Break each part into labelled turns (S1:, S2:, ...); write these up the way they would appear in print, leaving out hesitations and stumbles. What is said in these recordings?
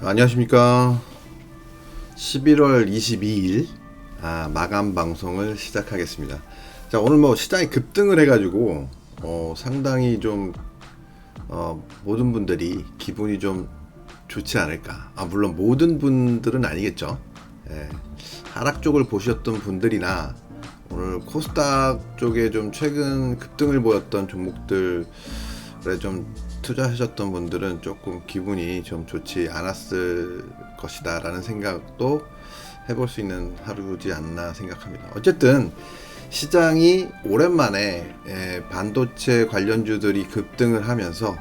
S1: 안녕하십니까. 11월 22일 마감 방송을 시작하겠습니다. 자, 오늘 뭐 시장이 급등을 해가지고 상당히 좀 모든 분들이 기분이 좀 좋지 않을까. 물론 모든 분들은 아니겠죠. 하락 쪽을 보셨던 분들이나 오늘 코스닥 쪽에 좀 최근 급등을 보였던 종목들에 좀 투자하셨던 분들은 조금 기분이 좀 좋지 않았을 것이다 라는 생각도 해볼 수 있는 하루지 않나 생각합니다. 어쨌든 시장이 오랜만에 반도체 관련주들이 급등을 하면서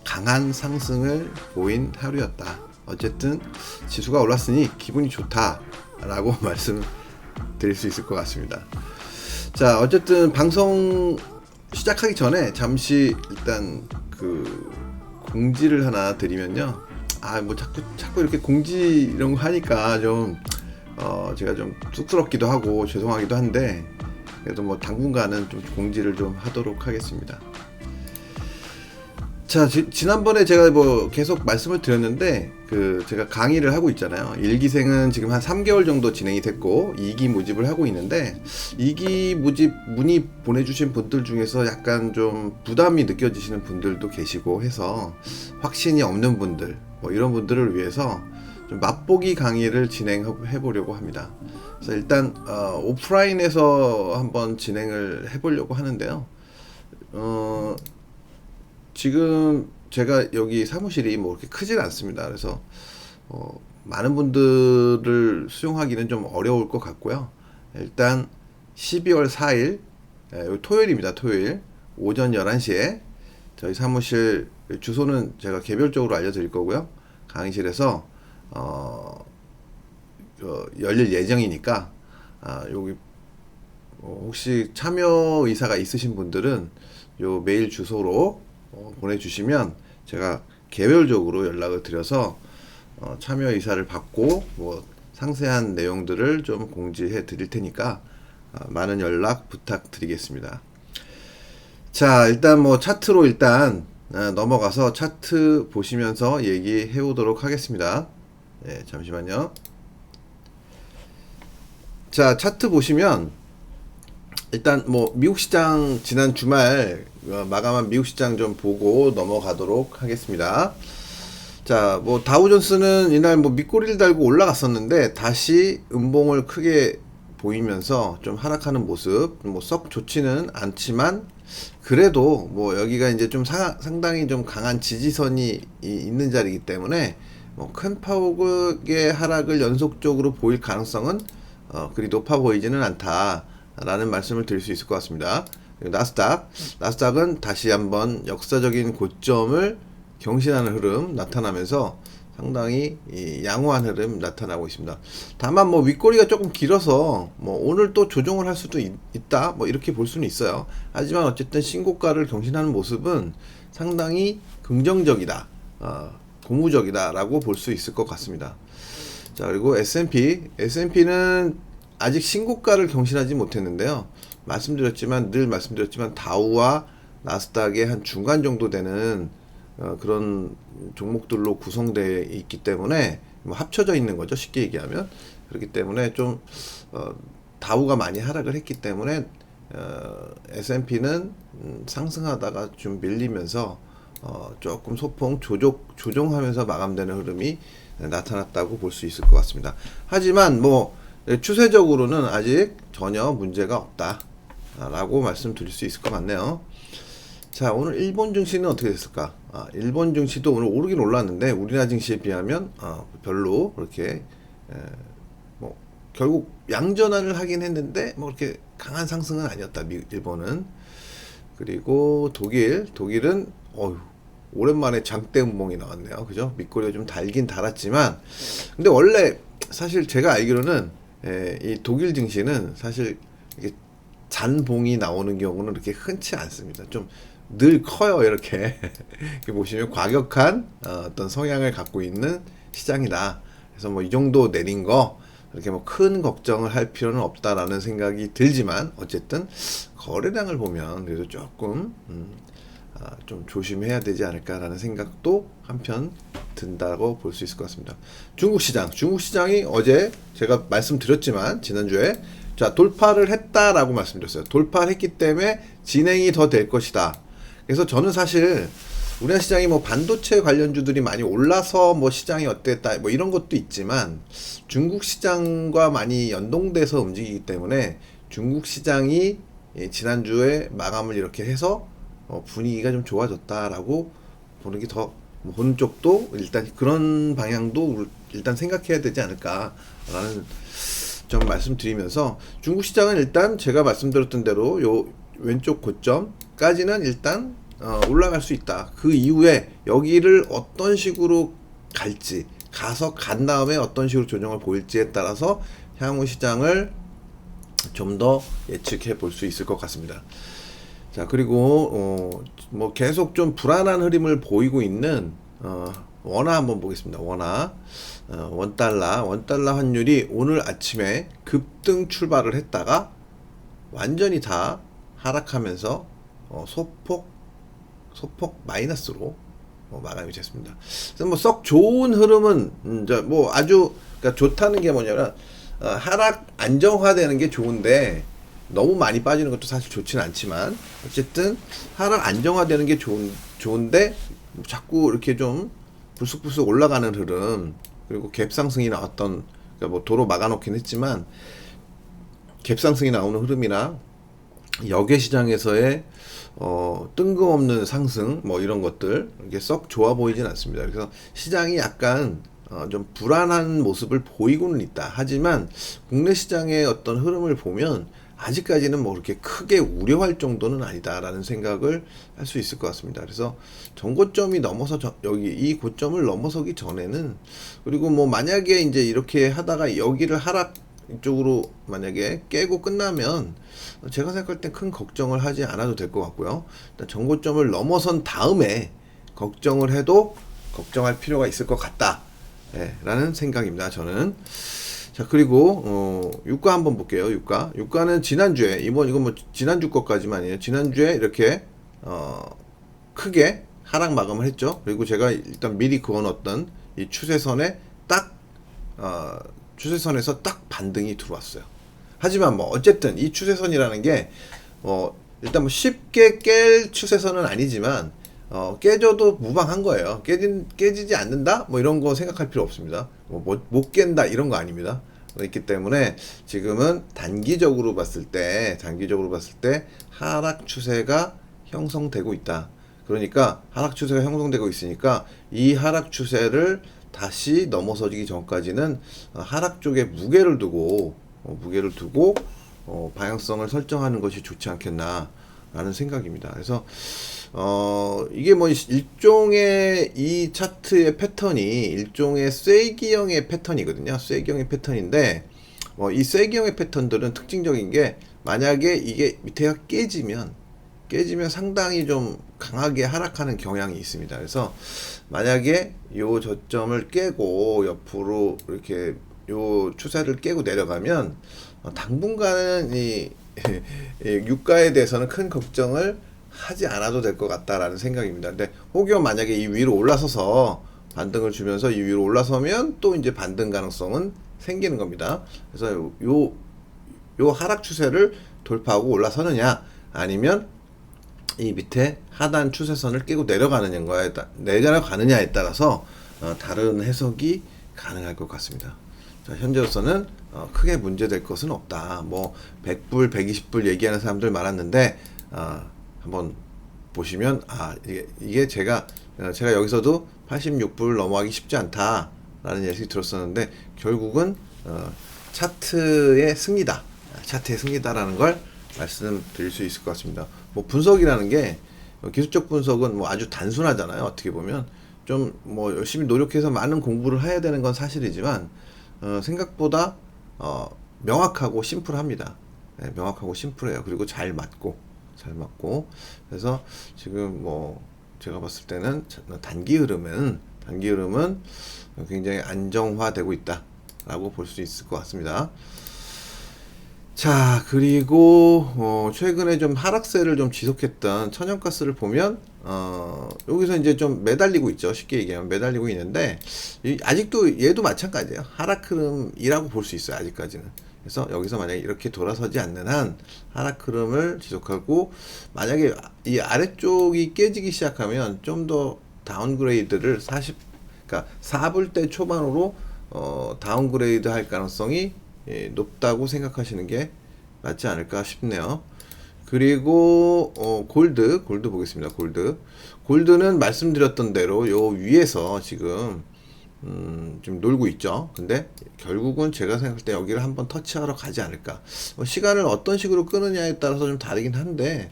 S1: 강한 상승을 보인 하루였다. 어쨌든 지수가 올랐으니 기분이 좋다 라고 말씀드릴 수 있을 것 같습니다. 자, 어쨌든 방송 시작하기 전에 잠시 일단 그 공지를 하나 드리면요. 뭐 자꾸 이렇게 공지 이런 거 하니까 좀 제가 좀 쑥스럽기도 하고 죄송하기도 한데, 그래도 뭐 당분간은 좀 공지를 좀 하도록 하겠습니다. 자, 지난번에 제가 뭐 계속 말씀을 드렸는데, 제가 강의를 하고 있잖아요. 1기생은 지금 한 3개월 정도 진행이 됐고 2기 모집을 하고 있는데, 2기 모집 문의 보내주신 분들 중에서 약간 좀 부담이 느껴지시는 분들도 계시고 해서 확신이 없는 분들, 뭐 이런 분들을 위해서 좀 맛보기 강의를 진행해 보려고 합니다. 그래서 일단 오프라인에서 한번 진행을 해 보려고 하는데요. 지금 제가 여기 사무실이 뭐 그렇게 크진 않습니다. 그래서 많은 분들을 수용하기는 좀 어려울 것 같고요. 일단 12월 4일 토요일입니다. 토요일 오전 11시에 저희 사무실 주소는 제가 개별적으로 알려드릴 거고요. 강의실에서 열릴 예정이니까 여기 혹시 참여 의사가 있으신 분들은 요 메일 주소로 보내주시면 제가 개별적으로 연락을 드려서 참여 의사를 받고 뭐 상세한 내용들을 좀 공지해 드릴 테니까 많은 연락 부탁드리겠습니다. 자, 일단 뭐 차트로 일단 넘어가서 차트 보시면서 얘기해 오도록 하겠습니다. 네, 잠시만요. 자, 차트 보시면 일단 뭐 미국 시장 지난 주말 마감한 미국 시장 좀 보고 넘어가도록 하겠습니다. 자, 뭐 다우존스는 이날 뭐 밑꼬리를 달고 올라갔었는데 다시 음봉을 크게 보이면서 좀 하락하는 모습, 뭐 썩 좋지는 않지만 그래도 뭐 여기가 이제 좀 상당히 좀 강한 지지선이 있는 자리이기 때문에 뭐 큰 파국의 하락을 연속적으로 보일 가능성은 그리 높아 보이지는 않다라는 말씀을 드릴 수 있을 것 같습니다. 나스닥은 다시 한번 역사적인 고점을 경신하는 흐름 나타나면서 상당히 양호한 흐름 나타나고 있습니다. 다만 뭐 윗꼬리가 조금 길어서 뭐 오늘 또 조정을 할 수도 있다 뭐 이렇게 볼 수는 있어요. 하지만 어쨌든 신고가를 경신하는 모습은 상당히 긍정적이다, 고무적이다 라고 볼 수 있을 것 같습니다. 자, 그리고 S&P는 아직 신고가를 경신하지 못했는데요. 늘 말씀드렸지만 다우와 나스닥의 한 중간 정도 되는 그런 종목들로 구성되어 있기 때문에 뭐 합쳐져 있는 거죠, 쉽게 얘기하면. 그렇기 때문에 좀 다우가 많이 하락을 했기 때문에 S&P는 상승하다가 좀 밀리면서 조금 소폭 조정하면서 마감되는 흐름이 나타났다고 볼 수 있을 것 같습니다. 하지만 뭐 추세적으로는 아직 전혀 문제가 없다. 라고 말씀드릴 수 있을 것 같네요. 자, 오늘 일본 증시는 어떻게 됐을까? 일본 증시도 오늘 오르긴 올랐는데 우리나라 증시에 비하면 별로 그렇게 뭐 결국 양전환을 하긴 했는데 뭐 그렇게 강한 상승은 아니었다. 일본은. 그리고 독일은 오랜만에 장대음봉이 나왔네요. 그죠? 밑꼬리가 좀 달긴 달았지만 근데 원래 사실 제가 알기로는 이 독일 증시는 사실 이게 잔봉이 나오는 경우는 그렇게 흔치 않습니다. 좀 늘 커요. 이렇게 이렇게 보시면 과격한 어떤 성향을 갖고 있는 시장이다. 그래서 뭐 이 정도 내린 거 이렇게 뭐 큰 걱정을 할 필요는 없다라는 생각이 들지만 어쨌든 거래량을 보면 그래도 조금 좀 조심해야 되지 않을까라는 생각도 한편 든다고 볼 수 있을 것 같습니다. 중국 시장이 어제 제가 말씀드렸지만 지난주에 자 돌파를 했다라고 말씀드렸어요. 돌파를 했기 때문에 진행이 더 될 것이다. 그래서 저는 사실 우리나라 시장이 뭐 반도체 관련주들이 많이 올라서 뭐 시장이 어땠다 뭐 이런 것도 있지만 중국 시장과 많이 연동돼서 움직이기 때문에 중국 시장이 지난주에 마감을 이렇게 해서 분위기가 좀 좋아졌다라고 보는 게 더 보는 쪽도 일단 그런 방향도 일단 생각해야 되지 않을까라는 점 말씀드리면서 중국 시장은 일단 제가 말씀드렸던 대로 요 왼쪽 고점까지는 일단 올라갈 수 있다. 그 이후에 여기를 어떤 식으로 갈지 간 다음에 어떤 식으로 조정을 보일지에 따라서 향후 시장을 좀 더 예측해 볼 수 있을 것 같습니다. 자, 그리고 뭐 계속 좀 불안한 흐름을 보이고 있는 원화 한번 보겠습니다. 원달러 환율이 오늘 아침에 급등 출발을 했다가 완전히 다 하락하면서 소폭 마이너스로 마감이 됐습니다. 그래서 뭐 썩 좋은 흐름은 이제 뭐 아주 그러니까 좋다는 게 뭐냐면 하락 안정화되는 게 좋은데 너무 많이 빠지는 것도 사실 좋지는 않지만 어쨌든 하락 안정화되는 게 좋은데 자꾸 이렇게 좀 불쑥불쑥 올라가는 흐름 그리고 갭상승이 나왔던 그러니까 뭐 도로 막아놓긴 했지만 갭상승이 나오는 흐름이나 역외 시장에서의 뜬금없는 상승 뭐 이런 것들 이게 썩 좋아 보이진 않습니다. 그래서 시장이 약간 좀 불안한 모습을 보이고는 있다. 하지만 국내 시장의 어떤 흐름을 보면 아직까지는 뭐 그렇게 크게 우려할 정도는 아니다라는 생각을 할 수 있을 것 같습니다. 그래서 전고점이 넘어서 여기 이 고점을 넘어서기 전에는 그리고 뭐 만약에 이제 이렇게 하다가 여기를 하락 이쪽으로 만약에 깨고 끝나면 제가 생각할 땐 큰 걱정을 하지 않아도 될 것 같고요. 일단 전고점을 넘어선 다음에 걱정을 해도 걱정할 필요가 있을 것 같다. 라는 생각입니다. 저는. 자, 그리고 유가 한번 볼게요. 유가는 지난주에 이건 뭐 지난주 것까지만 아니에요. 지난주에 이렇게 크게 하락 마감을 했죠. 그리고 제가 일단 미리 그어놨던 이 추세선에 추세선에서 딱 반등이 들어왔어요. 하지만 뭐 어쨌든 이 추세선이라는 게 일단 뭐 쉽게 깰 추세선은 아니지만 깨져도 무방한 거예요. 깨지지 않는다? 뭐 이런 거 생각할 필요 없습니다. 못 깬다 이런 거 아닙니다. 그렇기 때문에 지금은 단기적으로 봤을 때 하락 추세가 형성되고 있다. 그러니까 하락 추세가 형성되고 있으니까 이 하락 추세를 다시 넘어서기 전까지는 하락 쪽에 무게를 두고 방향성을 설정하는 것이 좋지 않겠나라는 생각입니다. 그래서 이게 뭐 일종의 이 차트의 패턴이 일종의 쐐기형의 패턴이거든요. 쐐기형의 패턴인데 이 쐐기형의 패턴들은 특징적인 게 만약에 이게 밑에가 깨지면 상당히 좀 강하게 하락하는 경향이 있습니다. 그래서 만약에 요 저점을 깨고 옆으로 이렇게 요 추세를 깨고 내려가면 당분간은 이 유가에 대해서는 큰 걱정을 하지 않아도 될 것 같다라는 생각입니다. 근데 혹여 만약에 이 위로 올라서서 반등을 주면서 이 위로 올라서면 또 이제 반등 가능성은 생기는 겁니다. 그래서 요 하락 추세를 돌파하고 올라서느냐 아니면 이 밑에 하단 추세선을 깨고 내려가느냐에 따라서 다른 해석이 가능할 것 같습니다. 자, 현재로서는 크게 문제될 것은 없다. 뭐 100불, 120불 얘기하는 사람들 많았는데 한번 보시면 이게 제가 여기서도 86불 넘어가기 쉽지 않다라는 예측이 들었었는데 결국은 차트의 승리다. 차트의 승리다라는 걸 말씀드릴 수 있을 것 같습니다. 뭐 분석이라는 게 기술적 분석은 뭐 아주 단순하잖아요. 어떻게 보면 좀 뭐 열심히 노력해서 많은 공부를 해야 되는 건 사실이지만 생각보다 명확하고 심플합니다. 네, 명확하고 심플해요. 그리고 잘 맞고 그래서 지금 뭐 제가 봤을 때는 단기 흐름은 굉장히 안정화되고 있다라고 볼 수 있을 것 같습니다. 자, 그리고 최근에 좀 하락세를 좀 지속했던 천연가스를 보면 여기서 이제 좀 매달리고 있죠. 쉽게 얘기하면 매달리고 있는데 아직도 얘도 마찬가지예요. 하락 흐름이라고 볼 수 있어요. 아직까지는. 그래서 여기서 만약에 이렇게 돌아서지 않는 한 하락 흐름을 지속하고 만약에 이 아래쪽이 깨지기 시작하면 좀 더 다운그레이드를 그러니까 4불대 초반으로 다운그레이드 할 가능성이 높다고 생각하시는 게 맞지 않을까 싶네요. 그리고 골드 보겠습니다. 골드는 말씀드렸던 대로 요 위에서 지금 좀 놀고 있죠. 근데 결국은 제가 생각할 때 여기를 한번 터치하러 가지 않을까. 시간을 어떤 식으로 끄느냐에 따라서 좀 다르긴 한데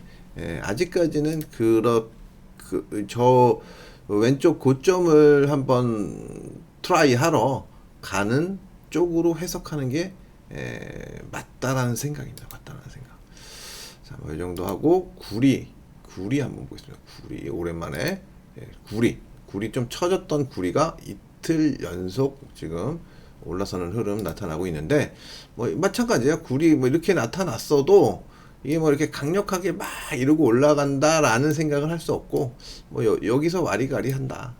S1: 아직까지는 저 왼쪽 고점을 한번 트라이 하러 가는 쪽으로 해석하는 게 맞다라는 생각입니다. 맞다라는 생각. 자, 뭐 이 정도 하고 구리 한번 보겠습니다. 구리 오랜만에 구리 좀 처졌던 구리가 이틀 연속 지금 올라서는 흐름 나타나고 있는데 뭐 마찬가지예요. 구리 뭐 이렇게 나타났어도 이게 뭐 이렇게 강력하게 막 이러고 올라간다라는 생각을 할 수 없고 뭐 여기서 와리가리 한다.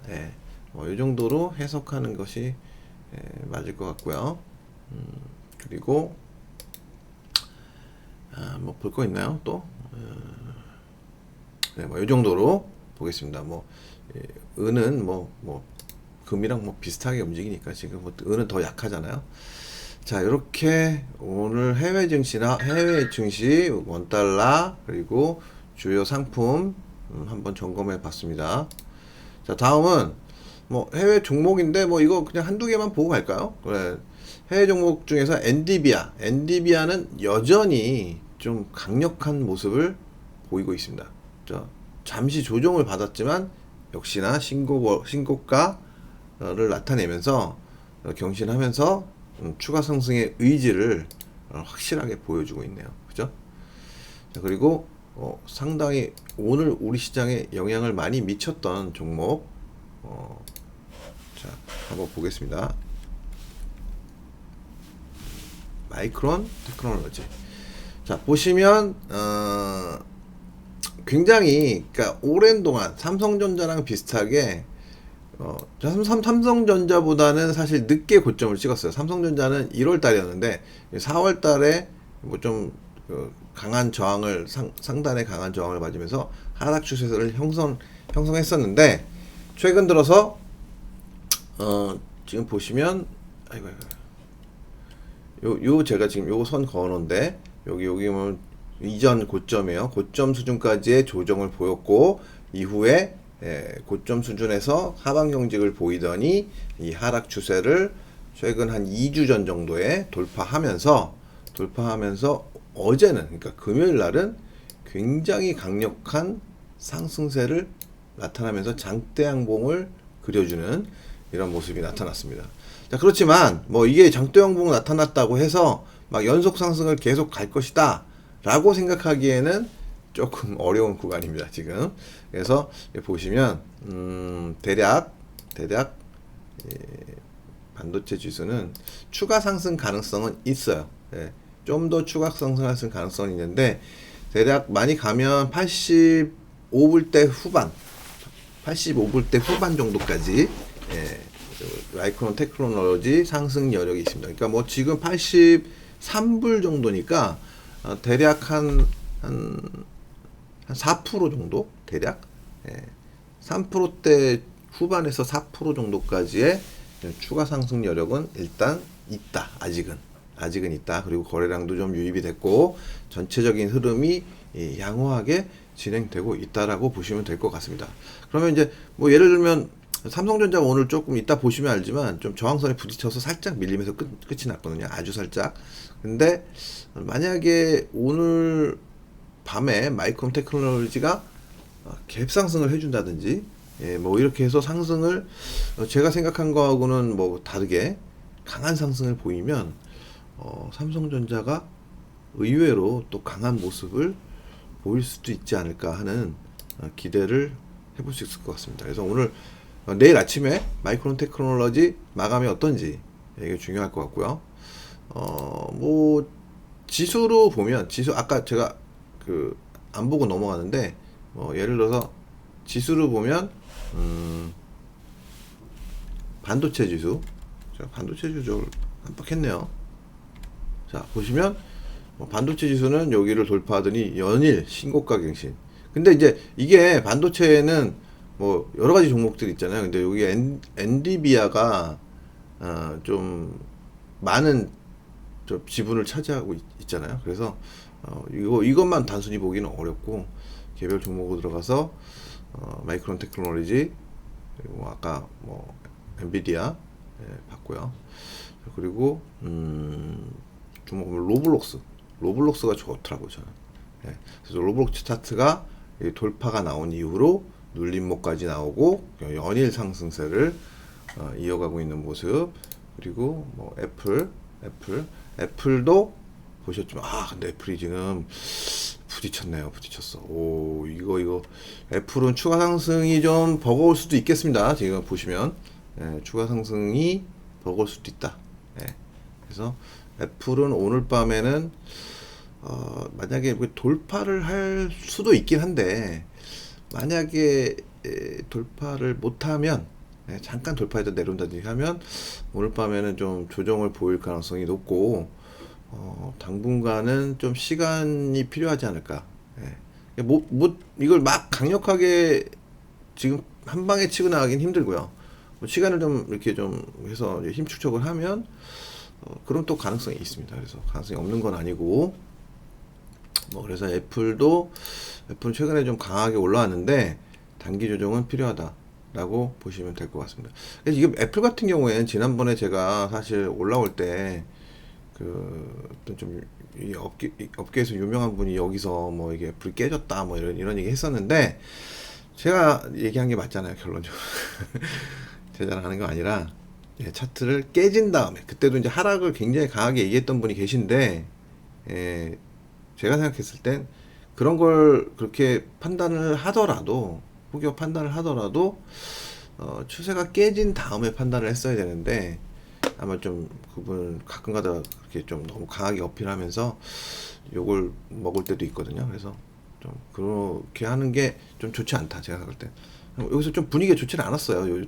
S1: 뭐 이 정도로 해석하는 것이 맞을 것 같고요. 그리고 뭐 볼 거 있나요? 또 네, 뭐 이 정도로 보겠습니다. 뭐 은은 뭐 금이랑 뭐 비슷하게 움직이니까 지금 뭐 은은 더 약하잖아요. 자, 이렇게 오늘 해외 증시 원달러 그리고 주요 상품 한번 점검해 봤습니다. 자, 다음은 뭐 해외 종목인데 뭐 이거 그냥 한두 개만 보고 갈까요? 그래. 해외 종목 중에서 엔디비아는 여전히 좀 강력한 모습을 보이고 있습니다. 잠시 조정을 받았지만 역시나 신고가를 나타내면서 경신하면서 추가 상승의 의지를 확실하게 보여주고 있네요. 그죠? 자, 그리고 상당히 오늘 우리 시장에 영향을 많이 미쳤던 종목 자, 한번 보겠습니다. 마이크론 테크놀로지. 자, 보시면 굉장히 그러니까 오랜 동안 삼성전자랑 비슷하게 삼성전자보다는 사실 늦게 고점을 찍었어요. 삼성전자는 1월 달이었는데 4월 달에 뭐 좀 강한 저항을 상단에 강한 저항을 맞으면서 하락 추세를 형성했었는데 최근 들어서 지금 보시면 요 제가 지금 요거 선 그어놓은데 여기 뭐 이전 고점이에요. 고점 수준까지의 조정을 보였고 이후에 고점 수준에서 하방 경직을 보이더니 이 하락 추세를 최근 한 2주 전 정도에 돌파하면서 어제는 그러니까 금요일 날은 굉장히 강력한 상승세를 나타나면서 장대 양봉을 그려주는 이런 모습이 나타났습니다. 자, 그렇지만 뭐 이게 장대 양봉 나타났다고 해서 막 연속 상승을 계속 갈 것이다 라고 생각하기에는 조금 어려운 구간입니다, 지금. 그래서 보시면 대략 반도체 지수는 추가 상승 가능성은 있어요. 좀 더 추가 상승할 가능성은 있는데 대략 많이 가면 85불대 후반 정도까지 마이크론 테크놀로지 상승 여력이 있습니다. 그러니까 뭐 지금 83불 정도니까 대략 한 4% 정도 대략 3%대 후반에서 4% 정도까지의 추가 상승 여력은 일단 있다. 아직은 있다. 그리고 거래량도 좀 유입이 됐고 전체적인 흐름이 양호하게 진행되고 있다라고 보시면 될 것 같습니다. 그러면 이제 뭐 예를 들면 삼성전자가 오늘 조금 이따 보시면 알지만 좀 저항선에 부딪혀서 살짝 밀리면서 끝이 났거든요. 아주 살짝. 근데 만약에 오늘 밤에 마이크론 테크놀로지가 갭 상승을 해준다든지, 뭐 이렇게 해서 상승을 제가 생각한 거하고는 뭐 다르게 강한 상승을 보이면 삼성전자가 의외로 또 강한 모습을 보일 수도 있지 않을까 하는 기대를 해볼 수 있을 것 같습니다. 그래서 오늘 내일 아침에 마이크론 테크놀로지 마감이 어떤지 이게 중요할 것 같고요. 뭐 지수로 보면 지수 아까 제가 그 안 보고 넘어가는데 예를 들어서 지수로 보면 반도체 지수, 자, 반도체 지수 좀 깜빡했네요. 자 보시면 반도체 지수는 여기를 돌파하더니 연일 신고가 갱신. 근데 이제 이게 반도체에는 뭐 여러 가지 종목들 있잖아요. 근데 여기 엔비디아가 좀 많은 좀 지분을 차지하고 있잖아요. 그래서 이것만 단순히 보기는 어렵고 개별 종목으로 들어가서 마이크론 테크놀로지 그리고 아까 뭐 엔비디아 봤고요. 그리고 종목 로블록스가 좋더라고요 저는. 그래서 로블록스 차트가 돌파가 나온 이후로 눌림목까지 나오고 연일 상승세를 이어가고 있는 모습. 그리고 뭐 애플도 보셨지만 근데 애플이 지금 부딪혔어. 이거 애플은 추가 상승이 좀 버거울 수도 있겠습니다. 지금 보시면 추가 상승이 버거울 수도 있다. 그래서 애플은 오늘 밤에는 만약에 돌파를 할 수도 있긴 한데 만약에 돌파를 못하면 잠깐 돌파해서 내려온다든지 하면 오늘 밤에는 좀 조정을 보일 가능성이 높고 당분간은 좀 시간이 필요하지 않을까. 이걸 막 강력하게 지금 한 방에 치고 나가긴 힘들고요. 시간을 좀 이렇게 좀 해서 힘 축적을 하면 그럼 또 가능성이 있습니다. 그래서 가능성이 없는 건 아니고 그래서 애플은 최근에 좀 강하게 올라왔는데 단기 조정은 필요하다라고 보시면 될 것 같습니다. 그래서 이게 애플 같은 경우에는 지난번에 제가 사실 올라올 때 어떤 좀 이 업계에서 유명한 분이 여기서 뭐 이게 애플이 깨졌다 뭐 이런 얘기 했었는데 제가 얘기한 게 맞잖아요. 결론적으로 제 자랑하는 거 아니라 차트를 깨진 다음에 그때도 이제 하락을 굉장히 강하게 얘기했던 분이 계신데 제가 생각했을 땐 그런 걸 그렇게 판단을 하더라도 혹여 판단을 하더라도 추세가 깨진 다음에 판단을 했어야 되는데 아마 좀 그분 가끔가다 그렇게 좀 너무 강하게 어필하면서 욕을 먹을 때도 있거든요. 그래서 좀 그렇게 하는 게 좀 좋지 않다 제가 생각할 때. 여기서 좀 분위기가 좋지는 않았어요.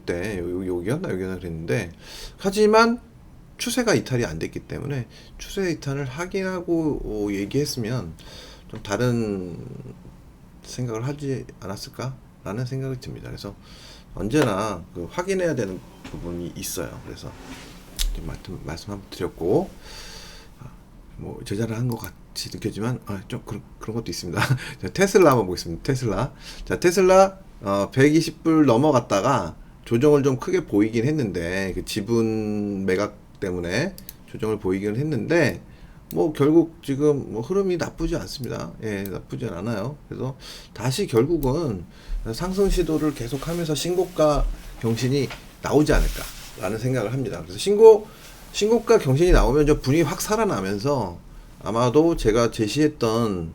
S1: 여기였나 그랬는데 하지만 추세가 이탈이 안 됐기 때문에 추세 이탈을 확인하고 얘기했으면 좀 다른 생각을 하지 않았을까라는 생각이 듭니다. 그래서 언제나 확인해야 되는 부분이 있어요. 그래서 말씀 한번 드렸고 뭐 제자를 한 것 같이 느껴지만 좀 그런 것도 있습니다. 테슬라 한번 보겠습니다. 테슬라 120불 넘어갔다가 조정을 좀 크게 보이긴 했는데 그 지분 매각 때문에 조정을 보이긴 했는데 뭐 결국 지금 뭐 흐름이 나쁘지 않습니다. 나쁘지 않아요. 그래서 다시 결국은 상승 시도를 계속하면서 신고가 경신이 나오지 않을까라는 생각을 합니다. 그래서 신고가 경신이 나오면 좀 분위기 확 살아나면서 아마도 제가 제시했던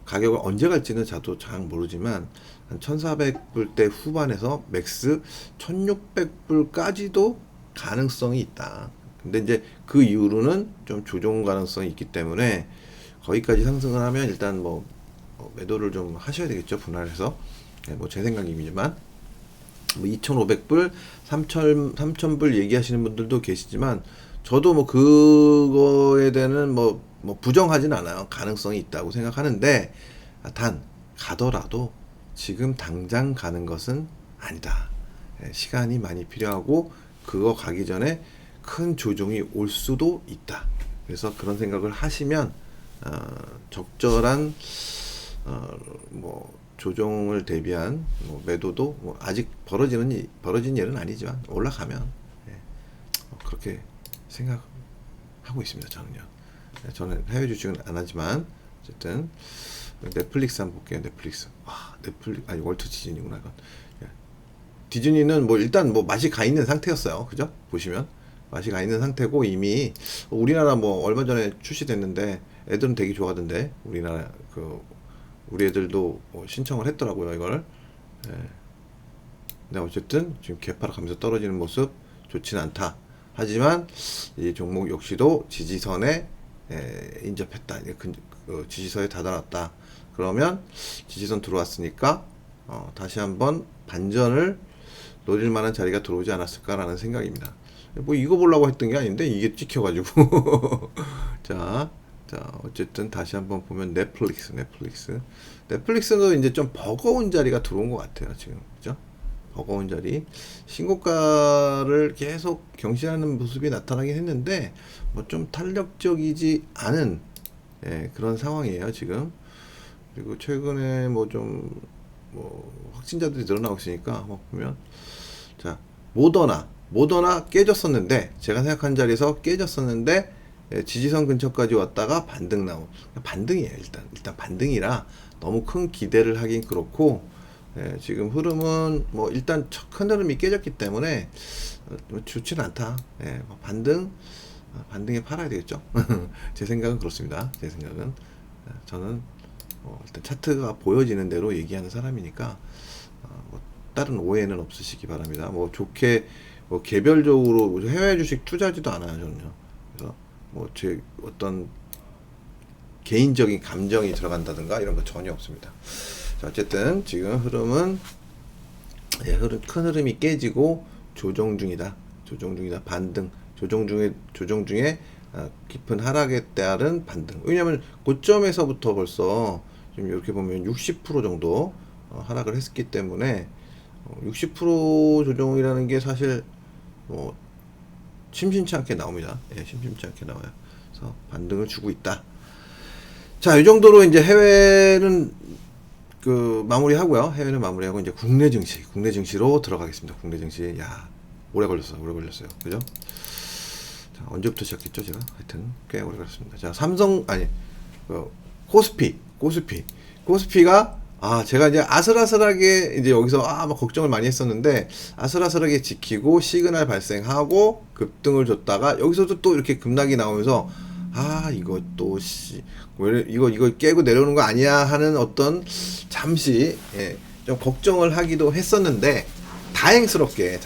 S1: 가격을 언제 갈지는 저도 잘 모르지만 한 1,400불대 후반에서 맥스 1,600불까지도 가능성이 있다. 근데 이제 그 이후로는 좀 조정 가능성이 있기 때문에 거기까지 상승을 하면 일단 뭐 매도를 좀 하셔야 되겠죠. 분할해서. 뭐 제 생각이지만 뭐 2,500불, 3,000불 얘기하시는 분들도 계시지만 저도 뭐 그거에 대한 뭐 부정하진 않아요. 가능성이 있다고 생각하는데 단 가더라도 지금 당장 가는 것은 아니다. 시간이 많이 필요하고 그거 가기 전에 큰 조정이 올 수도 있다. 그래서 그런 생각을 하시면 적절한 뭐 조정을 대비한 뭐 매도도 뭐 아직 벌어진 일은 아니지만 올라가면 그렇게 생각하고 있습니다. 저는요. 저는 해외 주식은 안 하지만 어쨌든 넷플릭스 한번 볼게요. 넷플릭스. 넷플릭스 아니 월트 디즈니구나. 이건. 디즈니는 뭐 일단 뭐 맛이 가 있는 상태였어요. 그죠? 보시면 맛이 가 있는 상태고 이미 우리나라 뭐 얼마 전에 출시됐는데 애들은 되게 좋아하던데 우리나라 우리 애들도 뭐 신청을 했더라고요 이걸. 근데 어쨌든 지금 개파락하면서 떨어지는 모습 좋지는 않다. 하지만 이 종목 역시도 지지선에 인접했다. 지지선에 다다랐다. 그러면 지지선 들어왔으니까 다시 한번 반전을 노릴 만한 자리가 들어오지 않았을까라는 생각입니다. 뭐 이거 보려고 했던 게 아닌데 이게 찍혀가지고 자 어쨌든 다시 한번 보면 넷플릭스는 이제 좀 버거운 자리가 들어온 것 같아요 지금. 그죠? 버거운 자리, 신고가를 계속 경신하는 모습이 나타나긴 했는데 뭐 좀 탄력적이지 않은 그런 상황이에요 지금. 그리고 최근에 뭐 좀 확진자들이 늘어나고 있으니까 한번 보면 자 모더나 깨졌었는데 제가 생각한 자리에서 깨졌었는데 지지선 근처까지 왔다가 반등 나온 반등이에요. 일단 반등이라 너무 큰 기대를 하긴 그렇고 지금 흐름은 뭐 일단 큰 흐름이 깨졌기 때문에 좋지는 않다. 반등에 팔아야 되겠죠. 제 생각은 그렇습니다. 제 생각은 저는 일단 차트가 보여지는 대로 얘기하는 사람이니까 뭐 다른 오해는 없으시기 바랍니다. 뭐 좋게 뭐 개별적으로 해외 주식 투자하지도 않아요 저는요. 그래서 뭐 제 어떤 개인적인 감정이 들어간다든가 이런 거 전혀 없습니다. 자, 어쨌든 지금 흐름은 큰 흐름이 깨지고 조정 중이다. 반등. 조정 중에 깊은 하락에 따른 반등. 왜냐하면 고점에서부터 벌써 지금 이렇게 보면 60% 정도 하락을 했기 때문에 60% 조정이라는 게 사실 뭐 심심치 않게 나옵니다. 심심치 않게 나와요. 그래서 반등을 주고 있다. 자, 이 정도로 이제 해외는 마무리하고요. 해외는 마무리하고 이제 국내 증시로 들어가겠습니다. 국내 증시. 오래 걸렸어요. 그죠? 자, 언제부터 시작했죠, 제가? 하여튼 꽤 오래 걸렸습니다. 자, 코스피가 제가 이제 아슬아슬하게 이제 여기서 막 걱정을 많이 했었는데 아슬아슬하게 지키고 시그널 발생하고 급등을 줬다가 여기서도 또 이렇게 급락이 나오면서 이거 또 이거 깨고 내려오는 거 아니야 하는 어떤 잠시 좀 걱정을 하기도 했었는데 다행스럽게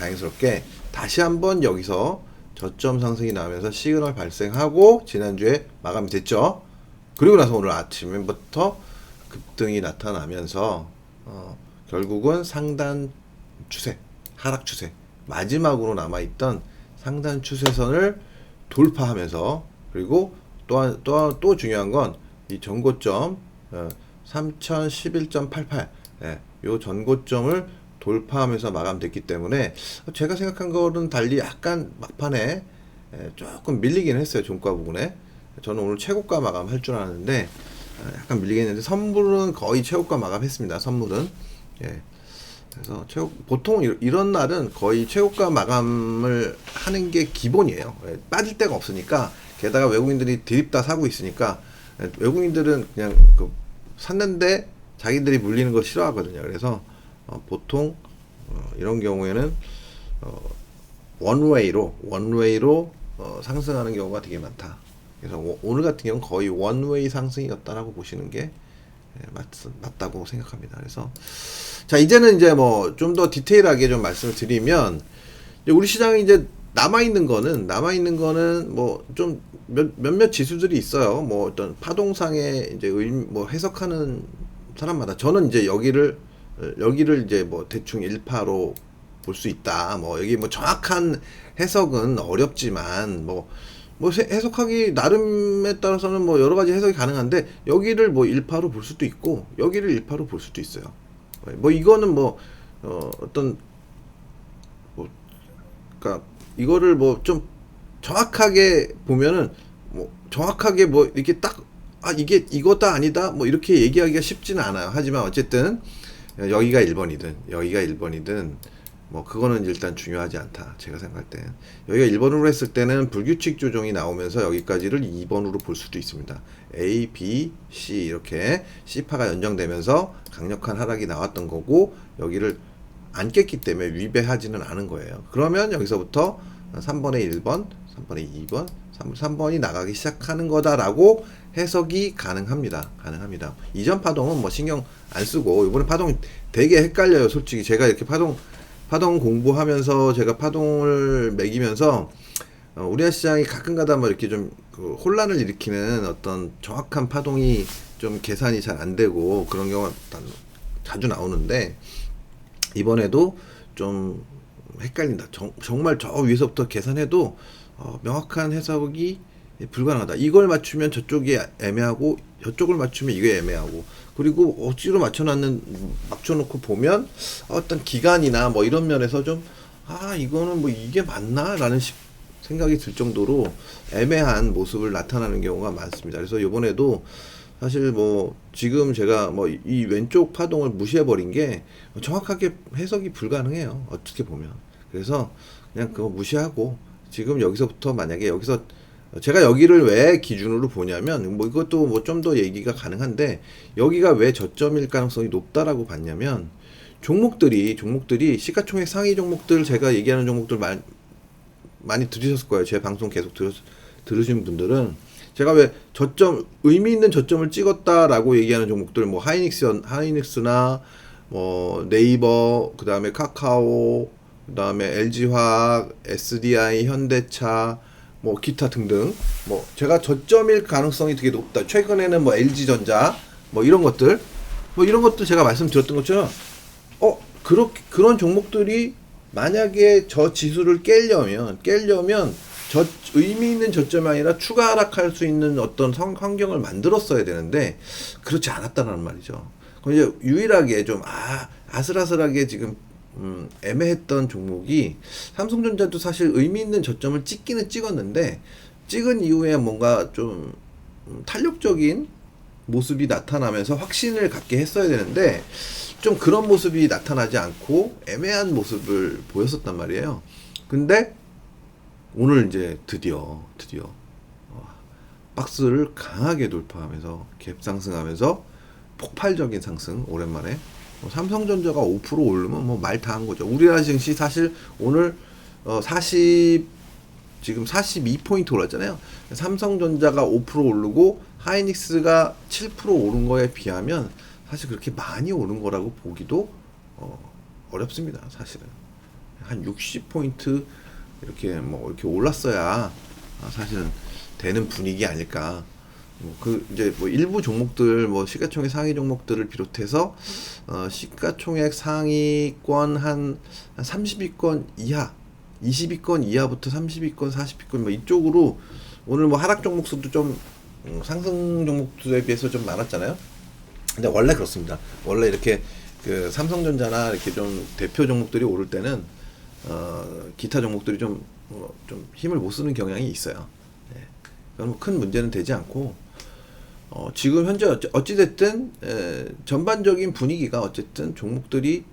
S1: 다시 한번 여기서 저점 상승이 나오면서 시그널 발생하고 지난주에 마감이 됐죠. 그리고 나서 오늘 아침부터 급등이 나타나면서 결국은 상단 추세, 하락 추세, 마지막으로 남아있던 상단 추세선을 돌파하면서 그리고 또 중요한 건 이 전고점 3011.88 요 전고점을 돌파하면서 마감됐기 때문에 제가 생각한 거는 달리 약간 막판에 조금 밀리긴 했어요. 종가 부분에. 저는 오늘 최고가 마감할 줄 알았는데 약간 밀리긴 했는데 선물은 거의 최고가 마감했습니다. 선물은. 그래서 보통 이런 날은 거의 최고가 마감을 하는 게 기본이에요. 빠질 데가 없으니까. 게다가 외국인들이 드립다 사고 있으니까 외국인들은 그냥 샀는데 자기들이 물리는 거 싫어하거든요. 그래서 보통 이런 경우에는 원웨이로 상승하는 경우가 되게 많다. 그래서 오늘 같은 경우는 거의 원웨이 상승이었다라고 보시는 게 맞다고 생각합니다. 그래서 자, 이제는 이제 뭐 좀 더 디테일하게 좀 말씀을 드리면 우리 시장이 이제 남아있는 거는 뭐 좀 몇몇 지수들이 있어요. 뭐 어떤 파동상의 이제 뭐 해석하는 사람마다 저는 이제 여기를 이제 뭐 대충 1파로 볼 수 있다. 뭐 여기 뭐 정확한 해석은 어렵지만 뭐 해석하기 나름에 따라서는 뭐 여러 가지 해석이 가능한데 여기를 뭐 1파로 볼 수도 있고 여기를 1파로 볼 수도 있어요. 뭐 이거는 뭐 어떤 뭐 그러니까 이거를 뭐 좀 정확하게 보면은 뭐 정확하게 뭐 이렇게 딱 이게 이거다 아니다 뭐 이렇게 얘기하기가 쉽지는 않아요. 하지만 어쨌든 여기가 1번이든 여기가 1번이든 뭐 그거는 일단 중요하지 않다. 제가 생각할 때 여기가 1번으로 했을 때는 불규칙 조정이 나오면서 여기까지를 2번으로 볼 수도 있습니다. A, B, C 이렇게 C파가 연정되면서 강력한 하락이 나왔던 거고 여기를 안 깼기 때문에 위배하지는 않은 거예요. 그러면 여기서부터 3번에 1번, 3번에 2번, 3번이 나가기 시작하는 거다라고 해석이 가능합니다. 가능합니다. 이전 파동은 뭐 신경 안 쓰고 이번에 파동이 되게 헷갈려요. 솔직히 제가 이렇게 파동 공부하면서 제가 파동을 매기면서 우리나라 시장이 가끔가다 뭐 이렇게 좀 그 혼란을 일으키는 어떤 정확한 파동이 좀 계산이 잘 안 되고 그런 경우가 자주 나오는데 이번에도 좀 헷갈린다. 정말 저 위에서부터 계산해도 명확한 해석이 불가능하다. 이걸 맞추면 저쪽이 애매하고 저쪽을 맞추면 이게 애매하고 그리고 억지로 맞춰놓고 보면 어떤 기간이나 뭐 이런 면에서 좀 이거는 뭐 이게 맞나? 라는 생각이 들 정도로 애매한 모습을 나타나는 경우가 많습니다. 그래서 이번에도 사실 뭐 지금 제가 뭐 이 왼쪽 파동을 무시해버린 게 정확하게 해석이 불가능해요. 어떻게 보면. 그래서 그냥 그거 무시하고 지금 여기서부터 만약에 여기서 제가 여기를 왜 기준으로 보냐면 뭐 이것도 뭐 좀 더 얘기가 가능한데 여기가 왜 저점일 가능성이 높다라고 봤냐면 종목들이 시가총액 상위 종목들 제가 얘기하는 종목들 많이 들으셨을 거예요. 제 방송 계속 들으신 분들은 제가 왜 의미 있는 저점을 찍었다라고 얘기하는 종목들 뭐 하이닉스나 뭐 네이버 그다음에 카카오 그다음에 LG화학, SDI, 현대차 뭐 기타 등등 뭐 제가 저점일 가능성이 되게 높다. 최근에는 뭐 LG전자 뭐 이런 것들 제가 말씀드렸던 것처럼 그런 종목들이 만약에 저 지수를 깨려면 저 의미 있는 저점이 아니라 추가 하락할 수 있는 어떤 환경을 만들었어야 되는데 그렇지 않았다는 말이죠. 그럼 이제 유일하게 좀 아슬아슬하게 지금 애매했던 종목이 삼성전자도 사실 의미 있는 저점을 찍기는 찍었는데 찍은 이후에 뭔가 좀 탄력적인 모습이 나타나면서 확신을 갖게 했어야 되는데 좀 그런 모습이 나타나지 않고 애매한 모습을 보였었단 말이에요. 근데 오늘 이제 드디어 박스를 강하게 돌파하면서 갭 상승하면서 폭발적인 상승 오랜만에 삼성전자가 5% 오르면 뭐 말 다 한 거죠. 우리나라 증시 사실 오늘 지금 42포인트 올랐잖아요. 삼성전자가 5% 오르고 하이닉스가 7% 오른 거에 비하면 사실 그렇게 많이 오른 거라고 보기도 어렵습니다. 사실은 한 60포인트 이렇게 이렇게 올랐어야 사실은 되는 분위기 아닐까. 이제 일부 종목들 시가총액 상위 종목들을 비롯해서 시가총액 상위권 한 30위권 이하, 20위권 이하부터 30위권, 40위권 이쪽으로 오늘 하락 종목 수도 좀 상승 종목들에 비해서 좀 많았잖아요. 근데 원래 그렇습니다. 원래 이렇게 그 삼성전자나 이렇게 좀 대표 종목들이 오를 때는 기타 종목들이 좀 힘을 못 쓰는 경향이 있어요. 네. 그건 큰 문제는 되지 않고 지금 현재 어찌됐든 전반적인 분위기가 어쨌든 종목들이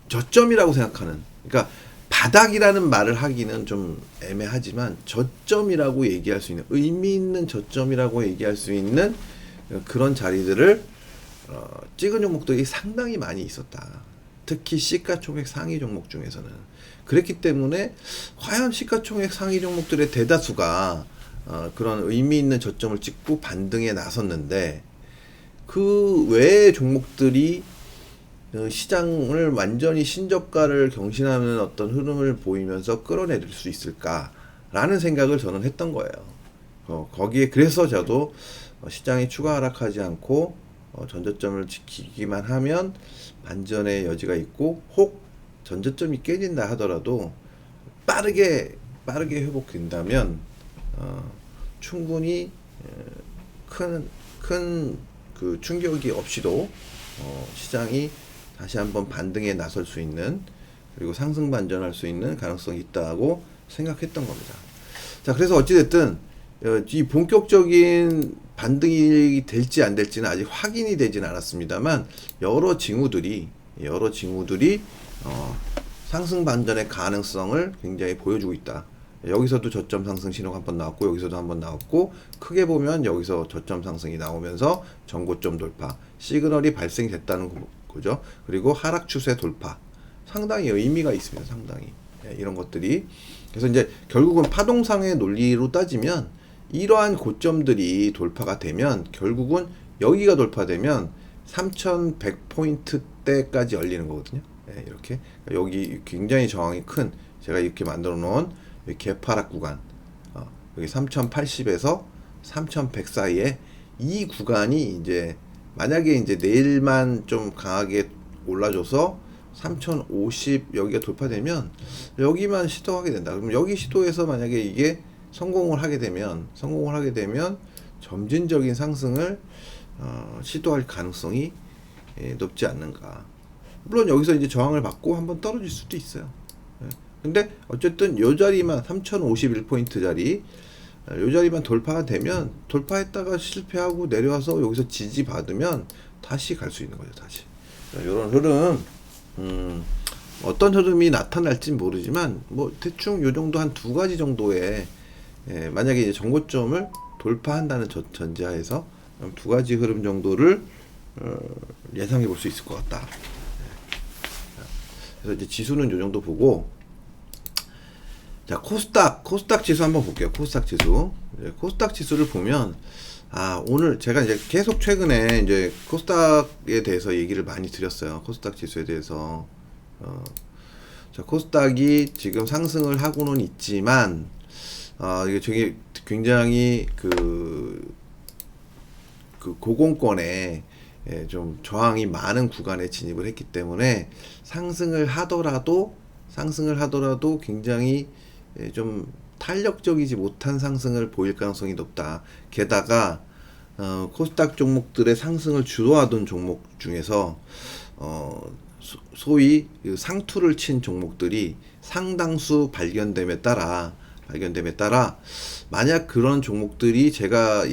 S1: 저점이라고 생각하는, 그러니까 바닥이라는 말을 하기는 좀 애매하지만 저점이라고 얘기할 수 있는, 의미 있는 저점이라고 얘기할 수 있는 그런 자리들을 찍은 종목들이 상당히 많이 있었다. 특히 시가총액 상위 종목 중에서는. 그랬기 때문에 과연 시가총액 상위 종목들의 대다수가 그런 의미 있는 저점을 찍고 반등에 나섰는데 그 외의 종목들이 시장을 완전히 신저가를 경신하는 어떤 흐름을 보이면서 끌어내릴 수 있을까라는 생각을 저는 했던 거예요. 거기에 그래서 저도 시장이 추가 하락하지 않고 전저점을 지키기만 하면 반전의 여지가 있고, 혹 전저점이 깨진다 하더라도 빠르게 회복된다면 충분히 큰 그 충격이 없이도 시장이 다시 한번 반등에 나설 수 있는, 그리고 상승 반전할 수 있는 가능성이 있다고 생각했던 겁니다. 자, 그래서 어찌됐든 이 본격적인 반등이 될지 안 될지는 아직 확인이 되진 않았습니다만 여러 징후들이 상승 반전의 가능성을 굉장히 보여주고 있다. 여기서도 저점 상승 신호가 한번 나왔고 여기서도 한번 나왔고 크게 보면 여기서 저점 상승이 나오면서 전고점 돌파 시그널이 발생됐다는 거죠. 그리고 하락 추세 돌파 상당히 의미가 있습니다. 상당히 이런 것들이 그래서 이제 결국은 파동상의 논리로 따지면 이러한 고점들이 돌파가 되면 결국은 여기가 돌파되면 3100포인트대까지 열리는 거거든요. 이렇게 여기 굉장히 저항이 큰 제가 이렇게 만들어 놓은 개파락 구간 여기 3080에서 3100 사이에 이 구간이 이제 만약에 이제 내일만 좀 강하게 올라줘서 3050 여기가 돌파되면 여기만 시도하게 된다. 그럼 여기 시도해서 만약에 이게 성공을 하게 되면 점진적인 상승을 시도할 가능성이 높지 않는가. 물론 여기서 이제 저항을 받고 한번 떨어질 수도 있어요. 근데 어쨌든 요 자리만 3051포인트 자리 요 자리만 돌파가 되면 돌파했다가 실패하고 내려와서 여기서 지지 받으면 다시 갈 수 있는 거죠. 다시 이런 흐름 어떤 흐름이 나타날진 모르지만 뭐 대충 요 정도 한 두 가지 정도의 만약에 이제 정고점을 돌파한다는 전제하에서 두 가지 흐름 정도를 예상해 볼 수 있을 것 같다. 그래서 이제 지수는 요 정도 보고 자 코스닥 지수 한번 볼게요. 코스닥 지수를 보면 오늘 제가 이제 계속 최근에 이제 코스닥에 대해서 얘기를 많이 드렸어요. 코스닥 지수에 대해서 자 코스닥이 지금 상승을 하고는 있지만 이게 되게 굉장히 그 고공권에 좀 저항이 많은 구간에 진입을 했기 때문에 상승을 하더라도 굉장히 좀 탄력적이지 못한 상승을 보일 가능성이 높다. 게다가 코스닥 종목들의 상승을 주도하던 종목 중에서 소위 상투를 친 종목들이 상당수 발견됨에 따라 만약 그런 종목들이 제가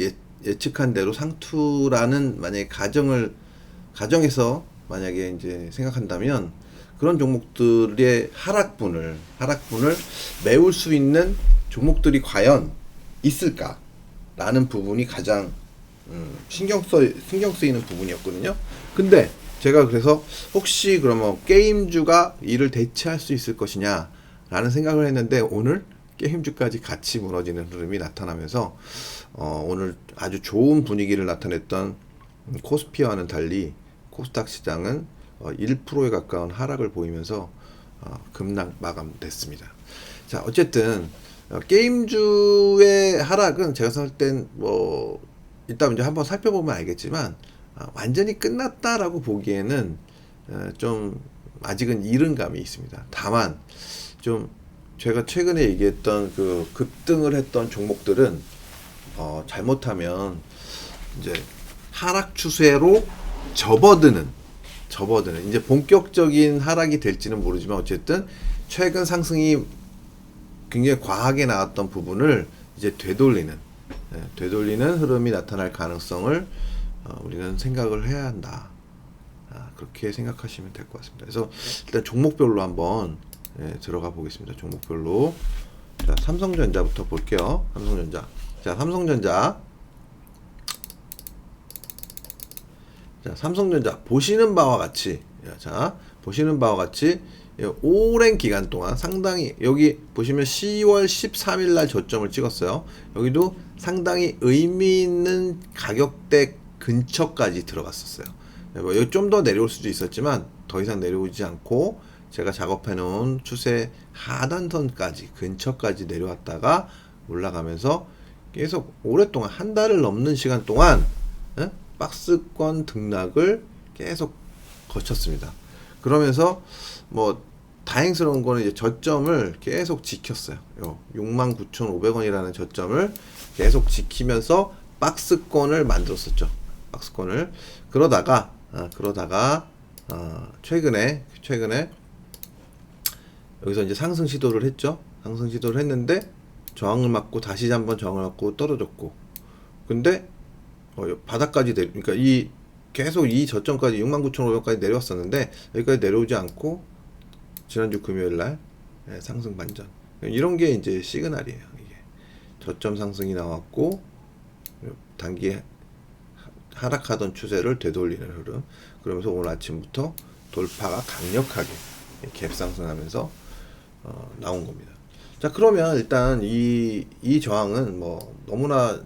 S1: 예측한 대로 상투라는 만약에 가정에서 만약에 이제 생각한다면 그런 종목들의 하락분을 메울 수 있는 종목들이 과연 있을까라는 부분이 가장 신경 쓰이는 부분이었거든요. 근데 제가 그래서 혹시 그러면 게임주가 이를 대체할 수 있을 것이냐라는 생각을 했는데 오늘 게임주까지 같이 무너지는 흐름이 나타나면서 오늘 아주 좋은 분위기를 나타냈던 코스피와는 달리 코스닥 시장은 1%에 가까운 하락을 보이면서 급락 마감됐습니다. 자, 어쨌든 게임주의 하락은 제가 살 땐 뭐 일단 이제 한번 살펴보면 알겠지만 완전히 끝났다라고 보기에는 좀 아직은 이른 감이 있습니다. 다만 좀 제가 최근에 얘기했던 그 급등을 했던 종목들은 잘못하면 이제 하락 추세로 접어드는 이제 본격적인 하락이 될지는 모르지만 어쨌든 최근 상승이 굉장히 과하게 나왔던 부분을 이제 되돌리는 흐름이 나타날 가능성을 우리는 생각을 해야 한다. 그렇게 생각하시면 될 것 같습니다. 그래서 일단 종목별로 한번 들어가 보겠습니다. 종목별로 자 삼성전자부터 볼게요. 삼성전자 보시는 바와 같이 오랜 기간 동안 상당히 여기 보시면 10월 13일 날 저점을 찍었어요. 여기도 상당히 의미 있는 가격대 근처까지 들어갔었어요. 좀 더 내려올 수도 있었지만 더 이상 내려오지 않고 제가 작업해 놓은 추세 하단선까지 근처까지 내려왔다가 올라가면서 계속 오랫동안 한 달을 넘는 시간 동안 박스권 등락을 계속 거쳤습니다. 그러면서 뭐 다행스러운 거는 이제 저점을 계속 지켰어요. 69,500원이라는 저점을 계속 지키면서 박스권을 만들었었죠. 박스권을 그러다가 최근에 여기서 이제 상승 시도를 했죠. 상승 시도를 했는데 저항을 맞고 다시 한번 저항을 맞고 떨어졌고, 근데 바닥까지 그러니까 이 계속 이 저점까지 69,500까지 내려왔었는데 여기까지 내려오지 않고 지난주 금요일날 상승 반전, 이런 게 이제 시그널이에요. 이게 저점 상승이 나왔고 단기 하락하던 추세를 되돌리는 흐름, 그러면서 오늘 아침부터 돌파가 강력하게 갭 상승하면서 나온 겁니다. 자, 그러면 일단 이 저항은 뭐 너무나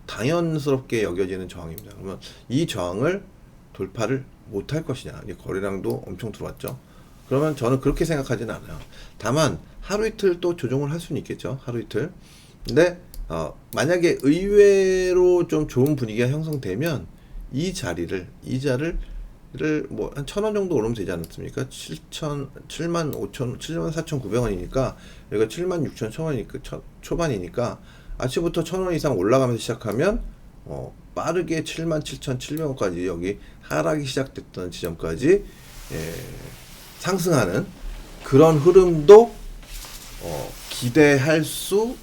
S1: 당연스럽게 여겨지는 저항입니다. 그러면 이 저항을 돌파를 못할 것이냐, 거래량도 엄청 들어왔죠. 그러면 저는 그렇게 생각하지는 않아요. 다만 하루 이틀 또 조정을 할 수는 있겠죠. 하루 이틀. 근데 만약에 의외로 좀 좋은 분위기가 형성되면 이 자리를 뭐 한 1,000원 정도 오르면 되지 않습니까? 74,900원이니까 여기가 76,100원이니까 초반이니까 아침부터 1,000원 이상 올라가면서 시작하면 빠르게 77,700원까지 여기 하락이 시작됐던 지점까지 상승하는 그런 흐름도 기대할 수